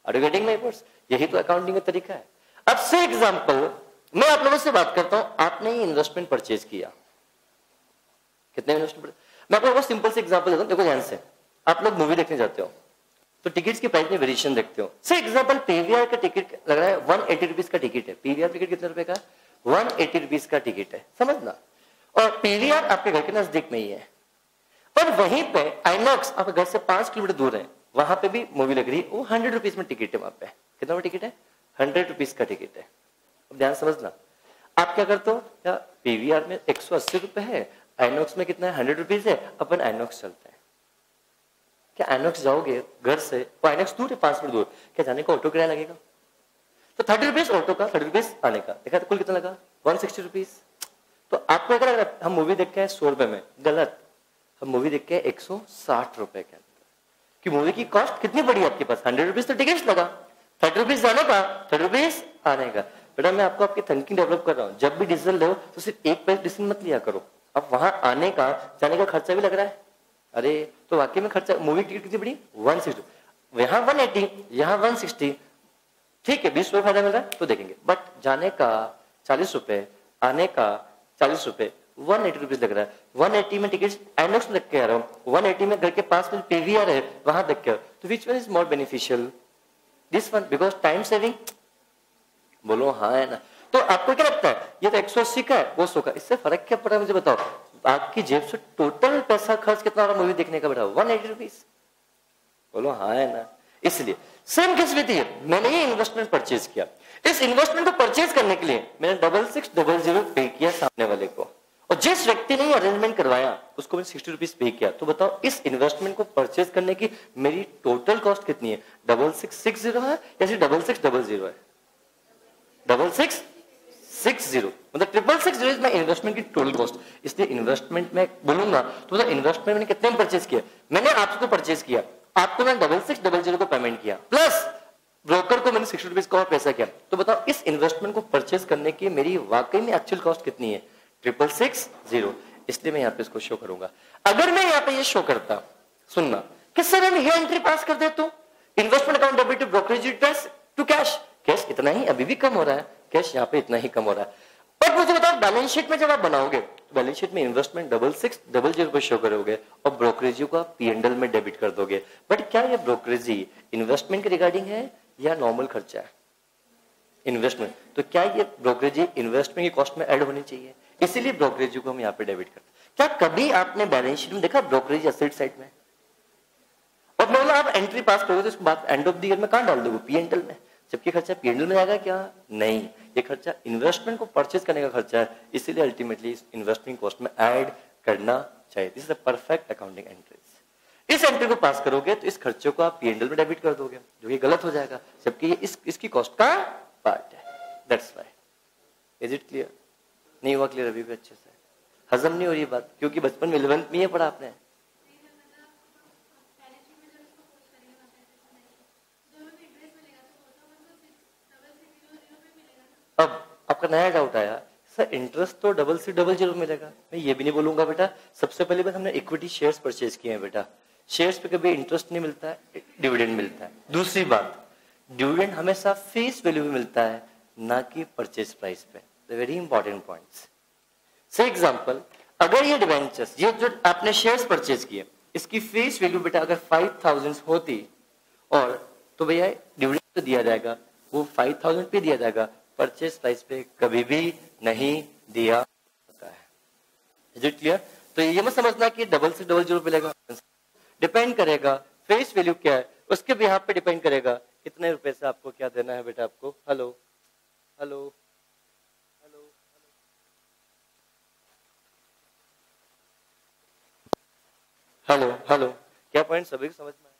Are you getting my points? यही तो अकाउंटिंग का तरीका है। अब से एग्जांपल मैं आप लोगों से बात करता हूं, आपने ये इन्वेस्टमेंट परचेज किया, कितने इन्वेस्टमेंट? मैं आपको बहुत सिंपल से एग्जांपल देता हूं, देखो ध्यान से। आप लोग मूवी देखने जाते हो तो टिकट्स की प्राइस में वेरिएशन देखते हो। से एग्जांपल पीवीआर का टिकट लग रहा है 180 रुपीज का टिकट है। पीवीआर टिकट कितने रुपए का? 180 रुपीज का टिकट है, समझना। और पीवीआर आपके घर के नजदीक में ही है, पर वहीं पे आइनॉक्स आपके घर से 5 किलोमीटर दूर है, वहां पे भी मूवी लग रही है, वो 100 रुपीज में टिकट है। वहां पे कितना में टिकट है? 100 रुपीज का टिकट है। अब ध्यान समझना, आप क्या करते हो? क्या पीवीआर में 180 रुपए है, आइनॉक्स में कितना है? 100 रुपीज है, अपन आइनॉक्स चलते हैं। क्या आइनॉक्स जाओगे घर से, वो आइनॉक्स दूर है, 5 मिनट दूर, क्या जाने का ऑटो किराया लगेगा? तो 30 रुपीज ऑटो का, 30 रुपीज आने का, देखा तो कुल कितना लगा? 160 रुपीज। तो आपको क्या लग रहा है? हम मूवी देख के आए 100 रुपए में, गलत। हम मूवी देख के 160 रुपए के अंदर, कि मूवी की कॉस्ट कितनी बड़ी है आपके पास? 100 रुपीज तो टिकट लगा, 30 रुपीज जाने का, 30 रुपीज आने का। बेटा मैं आपको आपकी थिंकिंग डेवलप कर रहा हूँ, जब भी डिसीजन लो तो सिर्फ एक पैसे डिसीजन मत लिया करो। अब वहां आने का जाने का खर्चा भी लग रहा है, अरे तो वाकई में खर्चा। मूवी टिकट कितनी बड़ी? 160, यहाँ 180, यहाँ 160, ठीक है 20 रुपए फायदा मिल रहा है तो देखेंगे। बट जाने का 40 रुपए, आने का 40 रुपए, 180 रुपीज लग रहा है। 180 में टिकट आइनॉक्स में देख के आ रहा हूँ, 180 में घर के पास में पीवीआर है वहां देख के, तो which one is more beneficial? This one, because time saving. बोलो हाँ है ना। तो आपको क्या लगता है ये तो 180 का है, वो 100 का, इससे फर्क क्या पड़ा मुझे बताओ? आपकी जेब से टोटल पैसा खर्च कितना हो रहा मूवी देखने का? बेटा 180 रुपीज। बोलो हाँ है ना। इसलिए सेम केस विद ये, मैंने ये इन्वेस्टमेंट परचेज किया, इस इन्वेस्टमेंट को परचेज करने के लिए मैंने 6600 पे किया सामने वाले को, और जिस व्यक्ति ने अरेंजमेंट करवाया उसको मैंने 60 रुपीज पे किया। तो बताओ इस इन्वेस्टमेंट को परचेज करने की मेरी टोटल कॉस्ट कितनी है? 6660 है या 6600 है? 6660, मतलब 6660 इज माय इन्वेस्टमेंट की टोटल कॉस्ट। इसलिए इन्वेस्टमेंट में बोलूंगा तो मतलब इन्वेस्टमेंट मैंने कितने में परचेज किया? मैंने आपसे तो परचेज किया, आपको मैंने 6600 को पेमेंट किया, प्लस ब्रोकर को मैंने 60 रुपीज का और पैसा किया। तो बताओ इस इन्वेस्टमेंट को परचेज करने की मेरी वाकई में एक्चुअल कॉस्ट कितनी है? 6660। इसलिए मैं यहाँ पे इसको शो करूंगा। अगर मैं यहाँ पे ये शो करता, सुनना कि सर मैं ये एंट्री पास कर देता हूं, investment account debit to brokerage to cash, cash इतना ही अभी भी कम हो रहा है, कैश यहाँ पे इतना ही कम हो रहा है। पर मुझे बताओ बैलेंस शीट में जब आप बनाओगे तो बैलेंस शीट में इन्वेस्टमेंट 6600 को शो करोगे और ब्रोकरेज को आप P&L में डेबिट कर दोगे। बट क्या ये ब्रोकरेज इन्वेस्टमेंट के रिगार्डिंग है या नॉर्मल खर्चा है? इन्वेस्टमेंट। तो क्या ये ब्रोकरेज इन्वेस्टमेंट की कॉस्ट में ऐड होनी चाहिए? इसीलिए ब्रोकरेज को हम यहाँ पे डेबिट करते हैं। क्या कभी आपने बैलेंस शीट में देखा ब्रोकरेज एसेट साइड में? और मतलब आप एंट्री पास करोगे तो इसके बाद एंड ऑफ द ईयर में कहां डाल दोगे? P&L में। जबकि खर्चा P&L में जाएगा क्या? नहीं, ये खर्चा इन्वेस्टमेंट को परचेज करने का खर्चा है, इसीलिए अल्टीमेटली इस इन्वेस्टमेंट कॉस्ट में ऐड करना चाहिए। This is a perfect accounting entries. इस एंट्री को पास करोगे तो इस खर्चे को आप P&L में डेबिट कर दोगे, जो कि गलत हो जाएगा, जबकि ये इसकी कॉस्ट का पार्ट है। That's why. Is it clear? नहीं हुआ क्लियर अभी भी अच्छे से? हजम नहीं हो रही बात, क्योंकि बचपन में 11th में ये पढ़ा आपने। अब आपका नया डाउट आया, सर इंटरेस्ट तो डबल से डबल जीरो मिलेगा। मैं ये भी नहीं बोलूंगा बेटा सबसे पहले बात हमने इक्विटी शेयर्स परचेज किए हैं बेटा, शेयर्स पे कभी इंटरेस्ट नहीं मिलता है, डिविडेंड मिलता है। दूसरी बात, डिविडेंड हमेशा फेस वैल्यू में मिलता है, ना कि परचेज प्राइस पे। Very important points. से एग्जांपल, अगर ये डिवेंचर्स, ये जो आपने शेयर्स परचेज किए, इसकी फेस वैल्यू बेटा अगर 5000 होती, और तो भैया डिविडेंड तो दिया जाएगा, वो 5000 पे दिया जाएगा, परचेज प्राइस पे कभी भी नहीं दिया जाता है। Is it clear? तो ये मत समझना कि डबल से डबल जीरो मिलेगा, डिपेंड करेगा फेस वैल्यू क्या है, उसके बिहाफ पे डिपेंड करेगा कितने रुपए से आपको क्या देना है बेटा आपको। Hello hello hello hello hello, क्या पॉइंट सभी को समझ में आया?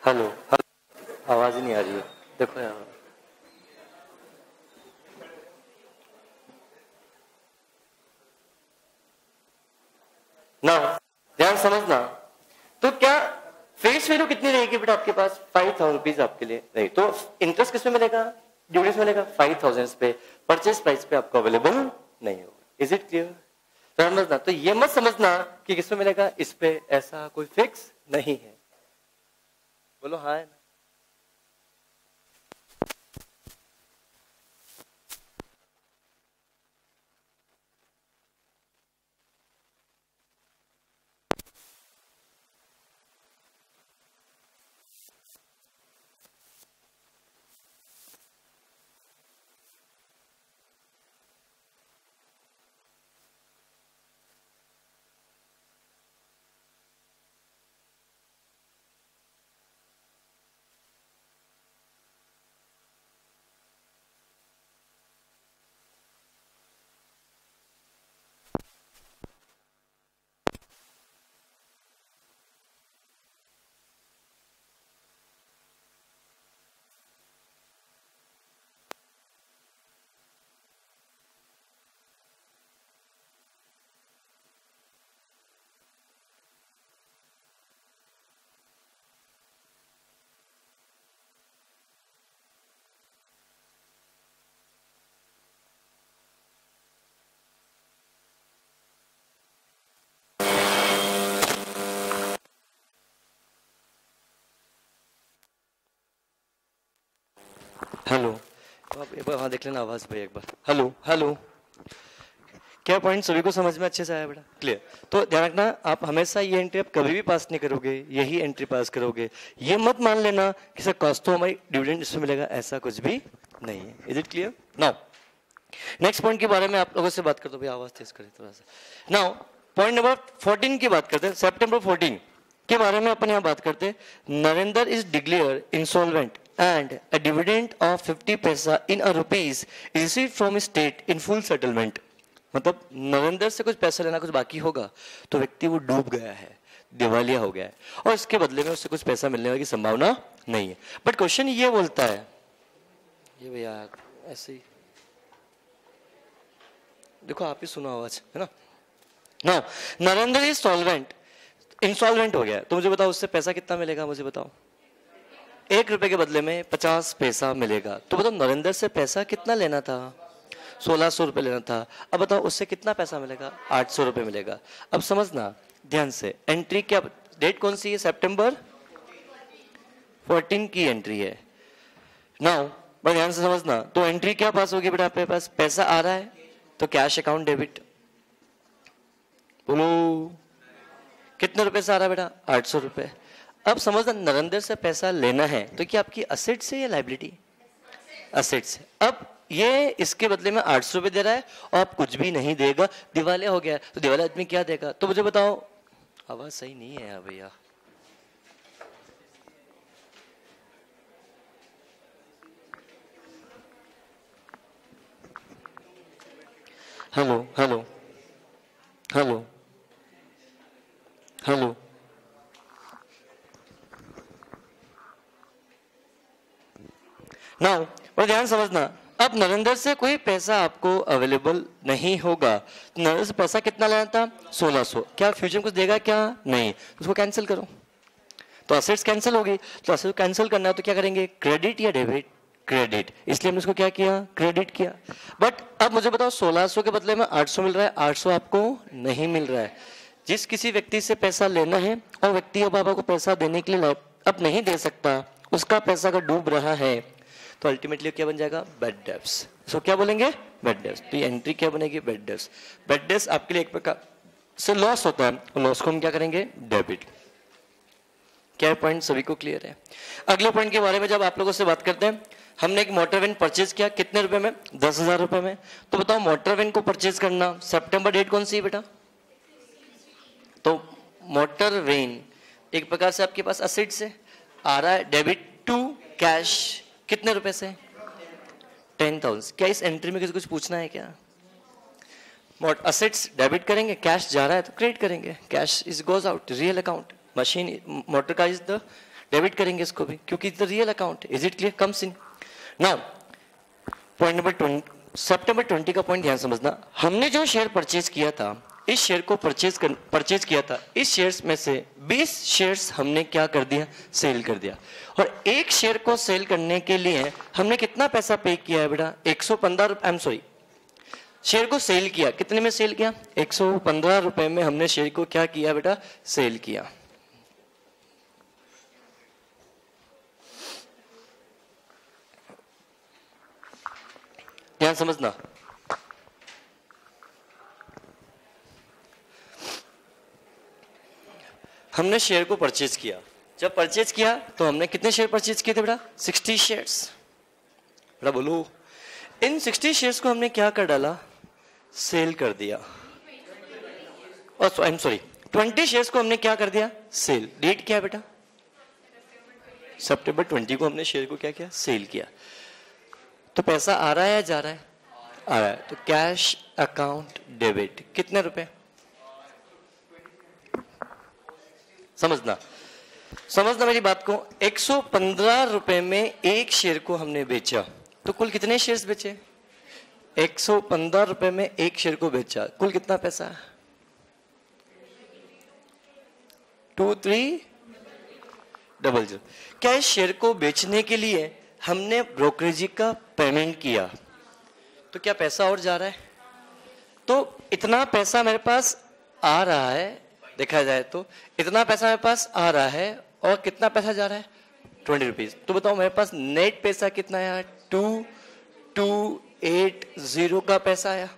हेलो हेलो, आवाज ही नहीं आ रही है, देखो यार। ना, ध्यान समझना। तो क्या फेस वैल्यू कितनी रहेगी बेटा आपके पास? 5000 आपके लिए नहीं, तो इंटरेस्ट किस में मिलेगा? डिविडेंड मिलेगा 5000 पे, परचेज प्राइस पे आपको अवेलेबल नहीं होगा। Is it clear? समझना, तो ये मत समझना कि किस में मिलेगा, इस पे ऐसा कोई फिक्स नहीं है। बोलो हाँ है ना? हेलो, तो आप एक बार वहां देख लेना आवाज भाई एक बार। हेलो हेलो, क्या पॉइंट सभी को समझ में अच्छे से आया बेटा? क्लियर? तो ध्यान रखना, आप हमेशा ये एंट्री आप कभी भी पास नहीं करोगे, यही एंट्री पास करोगे। ये मत मान लेना कि सर कॉस्ट तो हमारी डिविडेंड इसमें मिलेगा, ऐसा कुछ भी नहीं है। Is it clear? Now next point के बारे में आप लोगों से बात करते हो, भाई आवाज तेज करें थोड़ा सा। नाउ पॉइंट नंबर 14 की बात करते हैं, सेप्टेम्बर 14 के बारे में अपन यहाँ बात करते हैं। Narendra is declare insolvent and a dividend of 50 paisa in a rupees is received from state in full settlement. मतलब नरेंद्र से कुछ पैसा लेना कुछ बाकी होगा, तो व्यक्ति वो डूब गया है, दिवालिया हो गया है, और इसके बदले में उससे कुछ पैसा मिलने की संभावना नहीं है। बट क्वेश्चन ये बोलता है, ये भैया ऐसे ही देखो, आप ही सुनो आवाज, है ना? ना, नरेंद्र इज सॉल्वेंट, इंसॉल्वेंट हो गया, तो मुझे बताओ उससे पैसा कितना मिलेगा? मुझे बताओ। 1 रुपए के बदले में 50 पैसा मिलेगा। तो बताओ नरेंद्र से पैसा कितना लेना था? 1600 रुपए लेना था। अब बताओ उससे कितना पैसा मिलेगा? 800 रुपए मिलेगा। अब समझना ध्यान से, एंट्री क्या, डेट कौन सी है? सितंबर 14 की एंट्री है। नाउ बड़ा ध्यान से समझना, तो एंट्री क्या पास होगी बेटा आपके पास? पैसा आ रहा है तो कैश अकाउंट डेबिट। बोलो कितने रुपए से आ रहा है बेटा? 800 रुपए। अब समझना, नरेंद्र से पैसा लेना है तो क्या आपकी असेट से या लाइबिलिटी? असेट से। अब ये इसके बदले में 800 रुपए दे रहा है और आप कुछ भी नहीं देगा, दिवालिया हो गया। तो दिवालिया आदमी क्या देगा? तो मुझे बताओ, आवाज सही नहीं है यार भैया। Hello hello hello hello now और ध्यान समझना, अब नरेंद्र से कोई पैसा आपको अवेलेबल नहीं होगा। नरेंद्र से पैसा कितना लेना था? 1600। क्या फ्यूचर में कुछ देगा क्या? नहीं। उसको कैंसिल करो, तो असेट्स कैंसिल होगी। तो असेट्स कैंसिल करना है तो क्या करेंगे? क्रेडिट या डेबिट? क्रेडिट। इसलिए हमने उसको क्या किया? क्रेडिट किया। बट अब मुझे बताओ 1600 के बदले में 800 मिल रहा है, 800 आपको नहीं मिल रहा है। जिस किसी व्यक्ति से पैसा लेना है और व्यक्ति अब आपको पैसा देने के लिए अब नहीं दे सकता, उसका पैसा अगर डूब रहा है तो अल्टीमेटली क्या बन जाएगा? Bad debts. सो क्या बोलेंगे? Bad debts. तो ये एंट्री क्या बनेगी? Bad debts. बैड डेब्ट्स आपके लिए एक प्रकार से लॉस होता है, और लॉस को हम क्या करेंगे? डेबिट। क्या पॉइंट सभी को क्लियर है? अगले पॉइंट के बारे में जब आप लोगों से बात करते हैं, हमने एक मोटर वैन परचेज किया, कितने रुपए में? 10,000 रुपए में। तो बताओ मोटर वैन को परचेज करना, सितंबर डेट कौन सी है बेटा? तो मोटर वैन एक प्रकार से आपके पास असेट से आ रहा है, डेबिट टू कैश, कितने रुपए से? 10,000। क्या इस एंट्री में किसी कुछ पूछना है क्या? असेट्स डेबिट करेंगे, कैश जा रहा है तो क्रेडिट करेंगे, cash is goes out, real account. Machine motor का इज द डेबिट करेंगे इसको भी, क्योंकि is the real account. Is it clear? Comes in now. Point number 20, सितंबर 20 का पॉइंट ध्यान समझना। हमने जो शेयर परचेज किया था, इस शेयर को परचेज किया था, इस शेयर्स में से 20 शेयर्स हमने क्या कर दिया? सेल कर दिया। और एक शेयर को सेल करने के लिए हमने कितना पैसा पे किया है बेटा? 115 आई एम सॉरी, शेयर को सेल किया, कितने में सेल किया? 115 रुपए में हमने शेयर को क्या किया बेटा? सेल किया। ध्यान समझना, हमने शेयर को परचेज किया। जब परचेज किया तो हमने कितने शेयर परचेज किए थे बेटा? 60 शेयर्स। बेटा बोलो, इन 60 शेयर्स को हमने क्या कर डाला? सेल कर दिया। आई एम सॉरी, 20 शेयर्स को हमने क्या कर दिया? सेल। डेट क्या है बेटा? सितंबर 20 को हमने शेयर को क्या किया? सेल किया। तो पैसा आ रहा है या जा रहा है? आ रहा है। तो कैश अकाउंट डेबिट, कितने रुपए? समझना मेरी बात को। 115 रुपए में एक शेयर को हमने बेचा, तो कुल कितने शेयर्स बेचे? 115 रुपए में एक शेयर को बेचा, कुल कितना पैसा? 2300। क्या इस शेयर को बेचने के लिए हमने ब्रोकरेज का पेमेंट किया, तो क्या पैसा और जा रहा है? तो इतना पैसा मेरे पास आ रहा है, देखा जाए तो इतना पैसा मेरे पास आ रहा है, और कितना पैसा जा रहा है? 20 रुपीज। तो बताओ मेरे पास नेट पैसा कितना आया? 2280 का पैसा आया।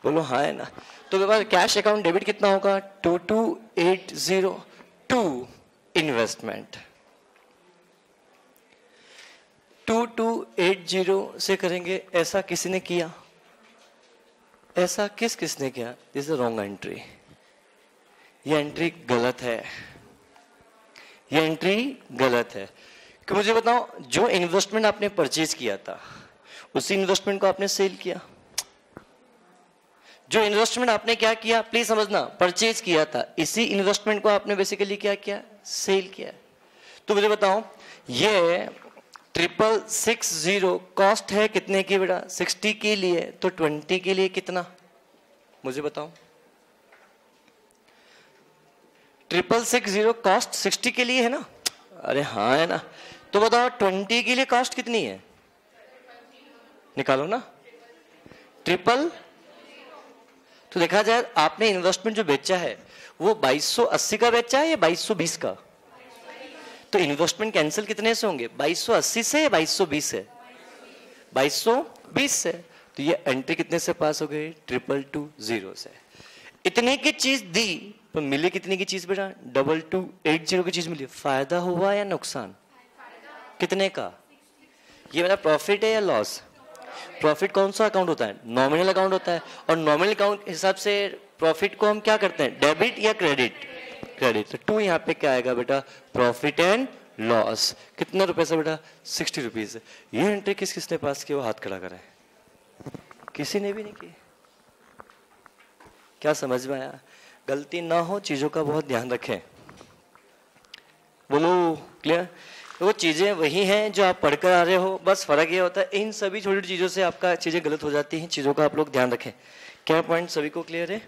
बोलो हाँ है ना? तो मेरे पास कैश अकाउंट डेबिट कितना होगा? 2280 टू इन्वेस्टमेंट। 2280 से करेंगे, ऐसा किसी ने किया? ऐसा किसने किया? This is wrong entry. ये एंट्री गलत है, ये एंट्री गलत है। कि मुझे बताओ, जो इन्वेस्टमेंट आपने परचेज किया था, उसी इन्वेस्टमेंट को आपने सेल किया। जो इन्वेस्टमेंट आपने क्या किया? प्लीज समझना, परचेज किया था, इसी इन्वेस्टमेंट को आपने बेसिकली क्या किया? सेल किया। तो मुझे बताओ, ये 6660 कॉस्ट है कितने की बेटा? 60 के लिए। तो 20 के लिए कितना? मुझे बताओ। 6660 कॉस्ट 60 के लिए है ना? अरे हाँ है ना? तो बताओ 20 के लिए कॉस्ट कितनी है? निकालो ना। ट्रिपल। तो देखा जाए आपने इन्वेस्टमेंट जो बेचा है वो 2280 का बेचा है या 2220 का? तो इन्वेस्टमेंट कैंसिल कितने से होंगे? 2280 से या 2220 से? 2220 से। तो ये एंट्री कितने से पास हो गई? 2220 से। इतने की चीज दी तो मिली कितने की चीज बेटा? 2280 की चीज मिली। फायदा हुआ या नुकसान? कितने का? ये मेरा प्रॉफिट है या लॉस? प्रॉफिट कौन सा अकाउंट होता है? नॉमिनल अकाउंट होता है। और नॉमिनल अकाउंट हिसाब से प्रॉफिट को हम क्या करते हैं? डेबिट या क्रेडिट? क्रेडिट। तो 2 यहाँ पे क्या आएगा बेटा? Profit and loss. कितने रुपए से बेटा? 60 रुपीज। ये एंट्री किसने पास की? वो हाथ खड़ा करे। किसी ने भी नहीं की। क्या समझ में आया? गलती ना हो, चीजों का बहुत ध्यान रखें। बोलो क्लियर? तो वो चीजें वही हैं जो आप पढ़कर आ रहे हो, बस फर्क ये होता है इन सभी छोटी छोटी चीजों से आपका चीजें गलत हो जाती हैं। चीजों का आप लोग ध्यान रखें। क्या पॉइंट सभी को क्लियर है?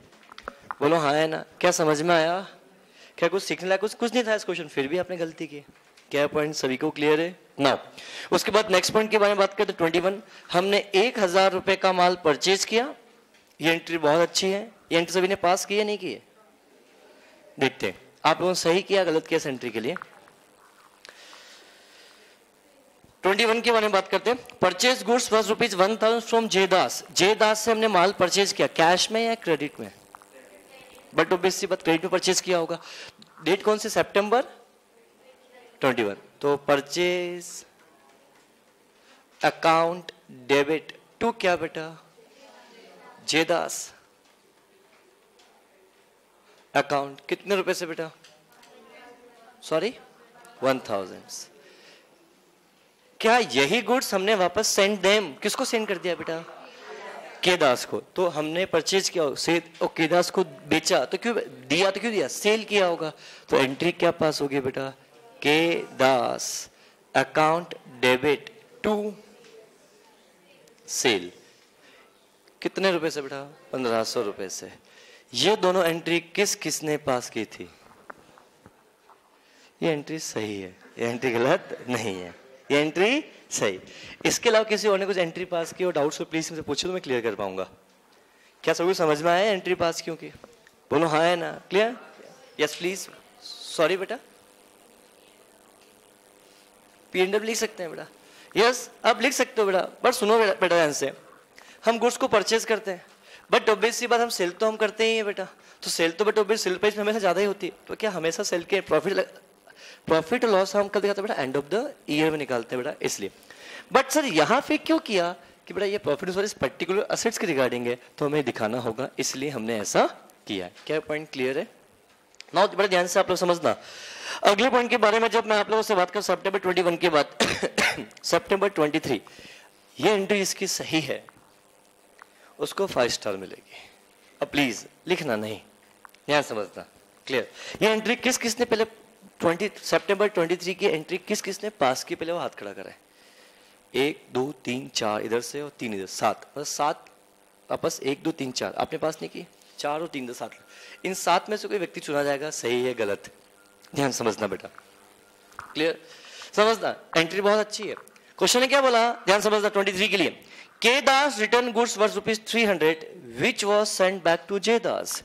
बोलो हाँ है ना? क्या समझ में आया? क्या कुछ सीखने लायक कुछ नहीं था इस क्वेश्चन, फिर भी आपने गलती की? क्या पॉइंट सभी को क्लियर है ना? उसके बाद नेक्स्ट पॉइंट के बारे में बात करते हैं 21। हमने 1000 रुपए का माल परचेज किया। ये एंट्री बहुत अच्छी है। ये एंट्री सभी ने पास की है नहीं की है? देखते हैं आप लोगों ने सही किया गलत किया इस एंट्री के लिए। 21 के बारे में बात करते हैं। Purchase goods worth ₹1000 from Jaydas. Jaydas से हमने माल परचेज किया, कैश में या क्रेडिट में? बट ऑब्वियसली बात क्रेडिट में परचेज किया होगा। डेट कौन सी? सितंबर 21। तो परचेज अकाउंट डेबिट टू क्या बेटा? जयदास। अकाउंट कितने रुपए से बेटा? सॉरी 1000। क्या यही गुड्स हमने वापस सेंड देम? किसको सेंड कर दिया बेटा? केदास को। तो हमने परचेज किया और केदास को बेचा, तो क्यों दिया? तो क्यों दिया? सेल किया होगा। तो एंट्री क्या पास होगी बेटा? केदास अकाउंट डेबिट टू सेल। कितने रुपए से बेटा? 1500 रुपए से। ये दोनों एंट्री किसने पास की थी? ये एंट्री सही है, ये एंट्री गलत नहीं है, ये एंट्री सही। इसके अलावा किसी और ने कुछ एंट्री पास की और डाउट्स हो प्लीज मुझे पूछो तो मैं क्लियर कर पाऊंगा। क्या सबको समझ में आया एंट्री पास क्यों की? बोलो हाँ है ना? क्लियर? Yes please. सॉरी बेटा, P&L लिख सकते हैं बेटा? यस अब लिख सकते हो बेटा, बट सुनो बेटा ध्यान से। हम गुड्स को परचेज करते हैं, बट ऑब्वियसली बात हम सेल तो हम करते ही है बेटा। तो सेल तो बट ऑब्वियस सेल प्राइस में हमेशा ज्यादा ही होती है। तो क्या हमेशा सेल के प्रॉफिट लॉस हम कब दिखाते हैं बेटा? एंड ऑफ द ईयर में निकालते हैं बेटा, इसलिए। बट सर यहाँ पे क्यों किया कि बेटा ये प्रॉफिट लॉस पर्टिकुलर असेट्स के रिगार्डिंग है, तो हमें दिखाना होगा, इसलिए हमने ऐसा किया है। क्या पॉइंट क्लियर है? ना बड़ा ध्यान से आप लोग समझना। अगले पॉइंट के बारे में जब मैं आप लोगों से बात करूं सितंबर 21 के बाद सितंबर 23, ये एंट्री इसकी सही है, उसको 5 स्टार मिलेगी। अब प्लीज लिखना नहीं, यहां समझना। क्लियर? ये एंट्री किसने पहले सितंबर 23 की एंट्री किसने पास की? पहले वो हाथ खड़ा करें। 1 2 3 4 इधर से और 3 इधर, 7 बस 7 वापस 1 2 3 4 आपने पास नहीं की, 4 और 3 दो 7। इन 7 में से कोई व्यक्ति चुना जाएगा, सही है गलत, ध्यान समझना बेटा। क्लियर? समझना, एंट्री बहुत अच्छी है। क्वेश्चन ने क्या बोला? ध्यान समझना 23 के लिए। Kedas return goods worth ₹300 which was send back to Jaidas.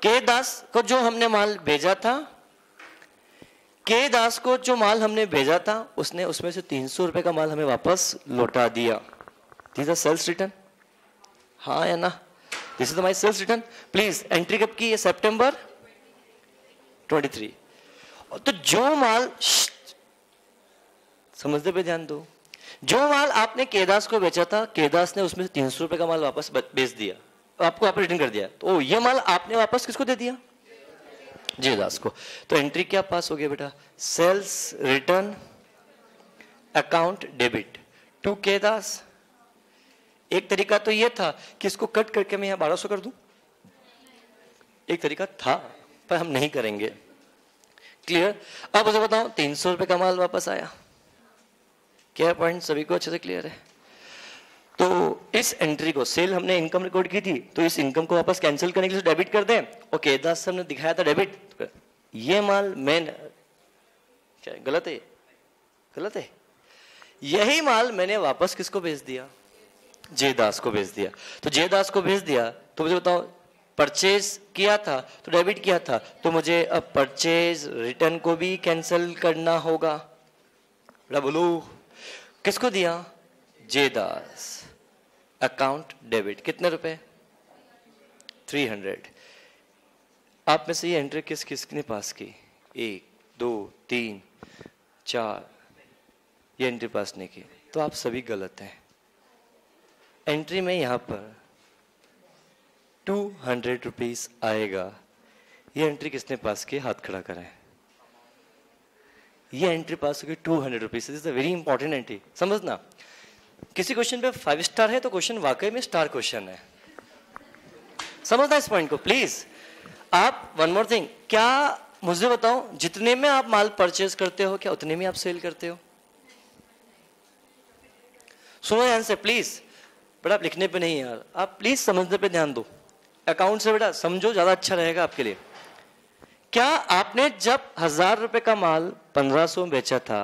Kedas को जो हमने माल भेजा था, केदास को जो माल हमने भेजा था उसने उसमें से 300 रुपए का माल हमें वापस लौटा दिया। दिस इज सेल्स रिटर्न, हाँ या ना? This is my sales return. Please entry कब की है? सितंबर 23। तो जो माल समझने पे ध्यान दो, जो माल आपने केदास को बेचा था, केदास ने उसमें से 300 रुपए का माल वापस बेच दिया, आपको आप रिटर्न कर दिया। तो ये माल आपने वापस किसको दे दिया? जयदास को। तो एंट्री क्या पास हो गया बेटा? Sales return account debit to Kedas. एक तरीका तो ये था कि इसको कट करके मैं यहां 1200 कर दूं, एक तरीका था, पर हम नहीं करेंगे। क्लियर? अब मुझे बताओ 300 रुपए का माल वापस आया। क्या पॉइंट सभी को अच्छे से क्लियर है? तो इस एंट्री को सेल हमने इनकम रिकॉर्ड की थी, तो इस इनकम को वापस कैंसिल करने के लिए डेबिट कर दें। और केदास से हमने दिखाया था डेबिट, ये माल मैंने, क्या गलत है? गलत है। यही माल मैंने वापस किसको भेज दिया? जयदास को भेज दिया। तो जयदास को भेज दिया तो मुझे बताओ, परचेज किया था तो डेबिट किया था, तो मुझे अब परचेज रिटर्न को भी कैंसिल करना होगा। बोलो किसको दिया? जयदास अकाउंट डेबिट कितने रुपए? 300। आप में से ये एंट्री किसने पास की? 1 2 3 4, ये एंट्री पास नहीं की, तो आप सभी गलत हैं। एंट्री में यहां पर 200 रुपीज आएगा। ये एंट्री किसने पास की? हाथ खड़ा करें। ये एंट्री पास होगी 200 rupees. This is a very important entry, समझना। किसी क्वेश्चन पे 5 स्टार है तो क्वेश्चन वाकई में स्टार क्वेश्चन है, समझना इस पॉइंट को प्लीज। आप वन मोर थिंग, क्या मुझे बताओ, जितने में आप माल परचेज करते हो क्या उतने में आप सेल करते हो? सुनो ध्यान से प्लीज, बेटा आप लिखने पे नहीं यार, आप प्लीज समझने पे ध्यान दो। अकाउंट से बेटा समझो, ज्यादा अच्छा रहेगा आपके लिए। क्या आपने जब 1000 रुपए का माल 1500 में बेचा था,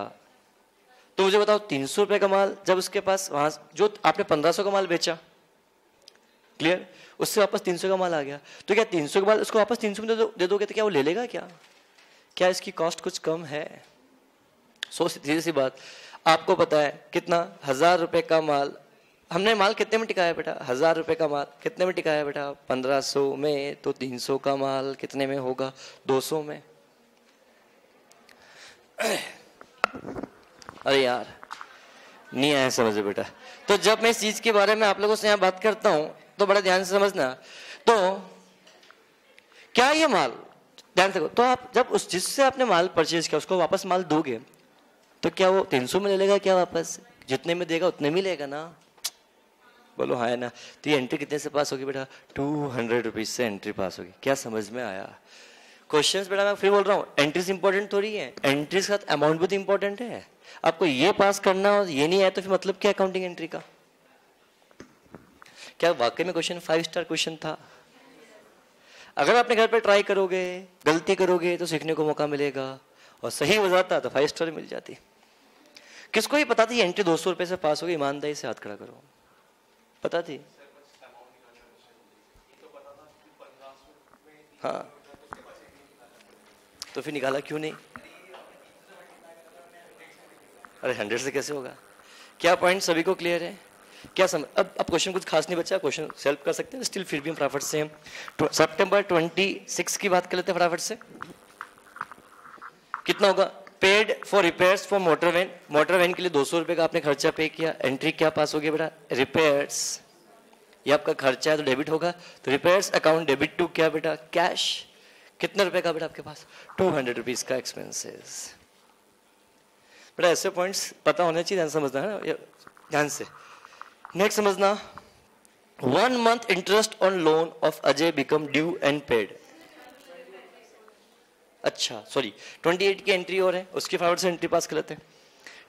तो मुझे बताओ 300 रुपए का माल जब उसके पास वहां जो आपने 1500 का माल बेचा, क्लियर, उससे वापस 300 का माल आ गया, तो क्या 300 का माल उसको वापस 300 में दे दोगे तो क्या वो ले लेगा? क्या इसकी कॉस्ट कुछ कम है? सीधी सी बात, आपको पता है कितना 1000 रुपए का माल हमने माल कितने में टिकाया बेटा? 1000 रुपए का माल कितने में टिकाया बेटा? 1500 में। तो 300 का माल कितने में होगा? 200 में। अरे यार नहीं आया समझ बेटा। तो जब मैं इस चीज के बारे में आप लोगों से यहाँ बात करता हूं तो बड़ा ध्यान से समझना। तो क्या ये माल, ध्यान से, तो आप जब उस जिससे आपने माल परचेज किया उसको वापस माल दोगे तो क्या वो 300 में ले लेगा? क्या वापस जितने में देगा उतने में लेगा ना? बोलो हाँ है ना? तो ये एंट्री कितने से पास होगी बेटा? 200 रुपीज से एंट्री पास होगी। क्या समझ में आया? क्वेश्चंस बेटा मैं फिर बोल रहा हूँ, एंट्रीज इंपॉर्टेंट थोड़ी है, एंट्रीज के साथ अमाउंट भी तो इंपॉर्टेंट है। आपको ये पास करना और ये नहीं आया तो फिर मतलब क्या अकाउंटिंग एंट्री का? क्या वाकई में क्वेश्चन 5 स्टार क्वेश्चन था? अगर आपने घर पे ट्राई करोगे, गलती करोगे तो सीखने को मौका मिलेगा, और सही हो जाता तो 5 स्टार मिल जाती। किसको ही पता थी एंट्री 200 रुपए से पास होगी? ईमानदारी से हाथ खड़ा करो, पता थी? हाँ, तो फिर निकाला क्यों नहीं? अरे 100 से कैसे होगा? क्या पॉइंट सभी को क्लियर है? क्या समझ? अब क्वेश्चन कुछ खास नहीं बचा, क्वेश्चन सेल्फ कर सकते हैं स्टिल, फिर भी हम फटाफट से सितंबर 26 की बात कर लेते हैं फटाफट से। कितना होगा? Paid for repairs for motor van, motor van के लिए 200 रुपए का आपने खर्चा पे किया। एंट्री क्या पास हो गया बेटा? रिपेयर्स, ये आपका खर्चा है तो डेबिट होगा, तो रिपेयर्स अकाउंट डेबिट टू क्या बेटा? कैश। कितने रुपए का बेटा आपके पास? 200 रुपीज का एक्सपेंसेस। बेटा ऐसे पॉइंट्स पता होने चाहिए, ध्यान समझना है, ध्यान से। नेक्स्ट समझना, 1 month interest on loan of Ajay become due and paid. अच्छा सॉरी, 28 की एंट्री और है, उसके फॉरवर्ड से एंट्री पास कर लेते हैं।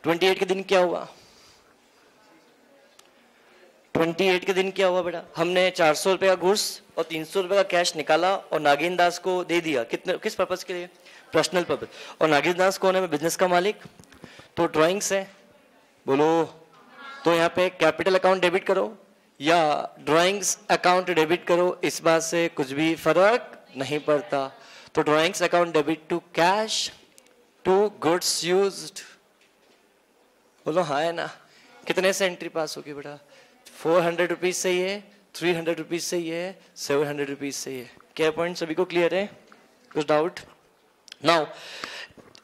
28 के दिन क्या हुआ? 28 के दिन क्या हुआ बेटा? हमने 400 रुपए का घूस और 300 रुपए का कैश निकाला और नागिन दास को दे दिया। कितने, किस पर्पज के लिए? Personal purpose. और नागिन दास कौन है? बिजनेस का मालिक। तो ड्राइंग्स है, बोलो, तो यहाँ पे कैपिटल अकाउंट डेबिट करो या ड्राइंग्स अकाउंट डेबिट करो, इस बात से कुछ भी फर्क नहीं पड़ता। तो drawings account debit to cash to goods used. बोलो हाँ है ना? कितने से एंट्री पास होगी बेटा? 400 रुपीज से ही है, 300 रुपीज से ही है, 700 रुपीज से ही है। क्या पॉइंट सभी को क्लियर है? कुछ डाउट? नाउ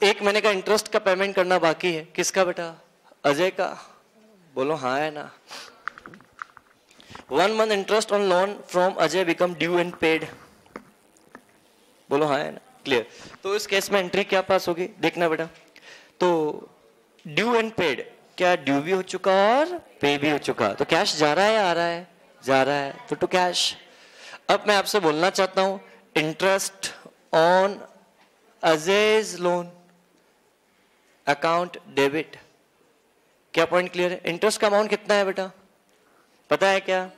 1 महीने का इंटरेस्ट का पेमेंट करना बाकी है। किसका बेटा? अजय का। बोलो हाँ है ना? 1 month interest on loan from Ajay become due and paid. बोलो हाँ है ना? क्लियर। तो इस केस में एंट्री क्या पास होगी? देखना बेटा, तो ड्यू एंड पेड, क्या ड्यू भी हो चुका और पे भी हो चुका, तो कैश जा रहा है या आ रहा है? जा रहा है, तो टू कैश। अब मैं आपसे बोलना चाहता हूं, इंटरेस्ट ऑन अजय's लोन अकाउंट डेबिट। क्या पॉइंट क्लियर है? इंटरेस्ट का अमाउंट कितना है बेटा? पता है क्या?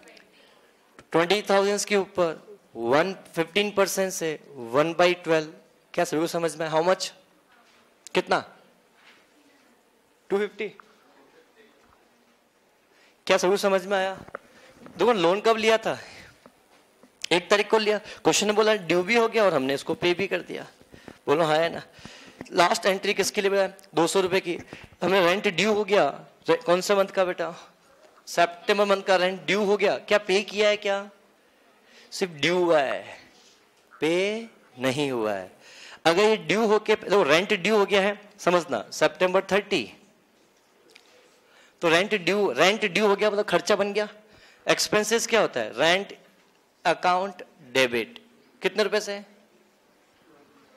20,000 के ऊपर 15% से 1/12। क्या सभी को समझ में? How much? कितना? 250। क्या सभी को समझ में आया? देखो लोन कब लिया था? 1 तारीख को लिया। क्वेश्चन ने बोला ड्यू भी हो गया और हमने इसको पे भी कर दिया। बोलो हाँ है ना? लास्ट एंट्री किसके लिए बेटा? 200 रुपए की। हमें रेंट ड्यू हो गया। कौन से मंथ का बेटा? सितंबर मंथ का रेंट ड्यू हो गया। क्या पे किया है? क्या सिर्फ ड्यू हुआ है, पे नहीं हुआ है। अगर ये ड्यू होके, तो रेंट ड्यू हो गया है, समझना, सितंबर 30, तो रेंट ड्यू हो गया मतलब खर्चा बन गया। एक्सपेंसेस क्या होता है? Rent account debit. कितने रुपए से?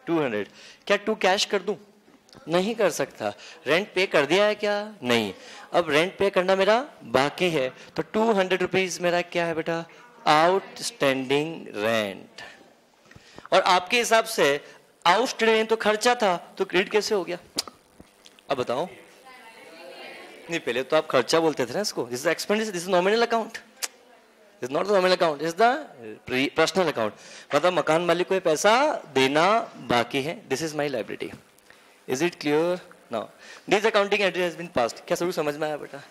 200। क्या टू कैश कर दूं? नहीं कर सकता। रेंट पे कर दिया है क्या? नहीं। अब रेंट पे करना मेरा बाकी है, तो 200 रुपीज मेरा क्या है बेटा? Outstanding rent. और आपके हिसाब से आउटस्टैंडिंग तो खर्चा था, तो क्रेडिट कैसे हो गया? अब बताओ। नहीं, पहले तो आप खर्चा बोलते थे ना इसको। This is expenditure, this is nominal account, this is not the nominal account, is the personal account. मतलब मकान मालिक को पैसा देना बाकी है। This is my liability. Is it clear? Now this accounting entry has been passed. क्या सभी समझ में आया बेटा?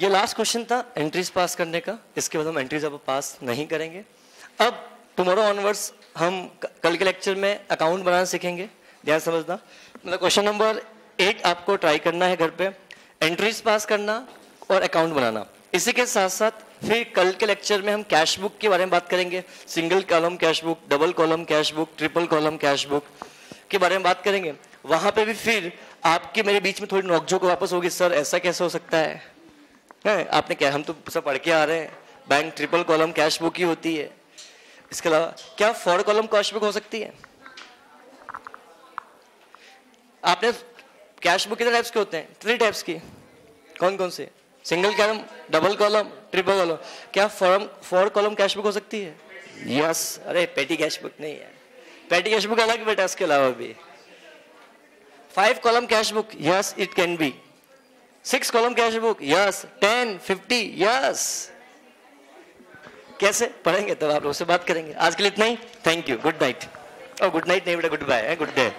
ये लास्ट क्वेश्चन था एंट्रीज पास करने का। इसके बाद हम एंट्रीज अब पास नहीं करेंगे। अब टुमारो ऑनवर्ड्स हम कल के लेक्चर में अकाउंट बनाना सीखेंगे। ध्यान समझना। मतलब क्वेश्चन नंबर 8 आपको ट्राई करना है घर पे, एंट्रीज पास करना और अकाउंट बनाना। इसी के साथ साथ फिर कल के लेक्चर में हम कैश बुक के बारे में बात करेंगे। Single column cash book, double column cash book, triple column cash book के बारे में बात करेंगे। वहां पे भी फिर आपके मेरे बीच में थोड़ी नोकझोंक वापस होगी, सर ऐसा कैसे हो सकता है? आपने क्या, हम तो सब पढ़ के आ रहे हैं, bank triple column cash book ही होती है। इसके अलावा क्या 4 कॉलम कैश बुक हो सकती है? आपने कैश बुक कितने टाइप्स के होते हैं? 3 टाइप्स की। कौन कौन से? Single column, double column, triple column. क्या 4 कॉलम कैश बुक हो सकती है? यस। अरे पेटी कैश बुक नहीं है, पेटी कैश बुक अलग बेटा। इसके अलावा भी 5 column cash book, yes it can be. 6 column cash book, yes. 10, 50, yes. कैसे पढ़ेंगे तब आप लोगों से बात करेंगे। आज के लिए इतना ही। Thank you, good night. और गुड नाइट नहीं बेटा, गुड बाय, गुड डे।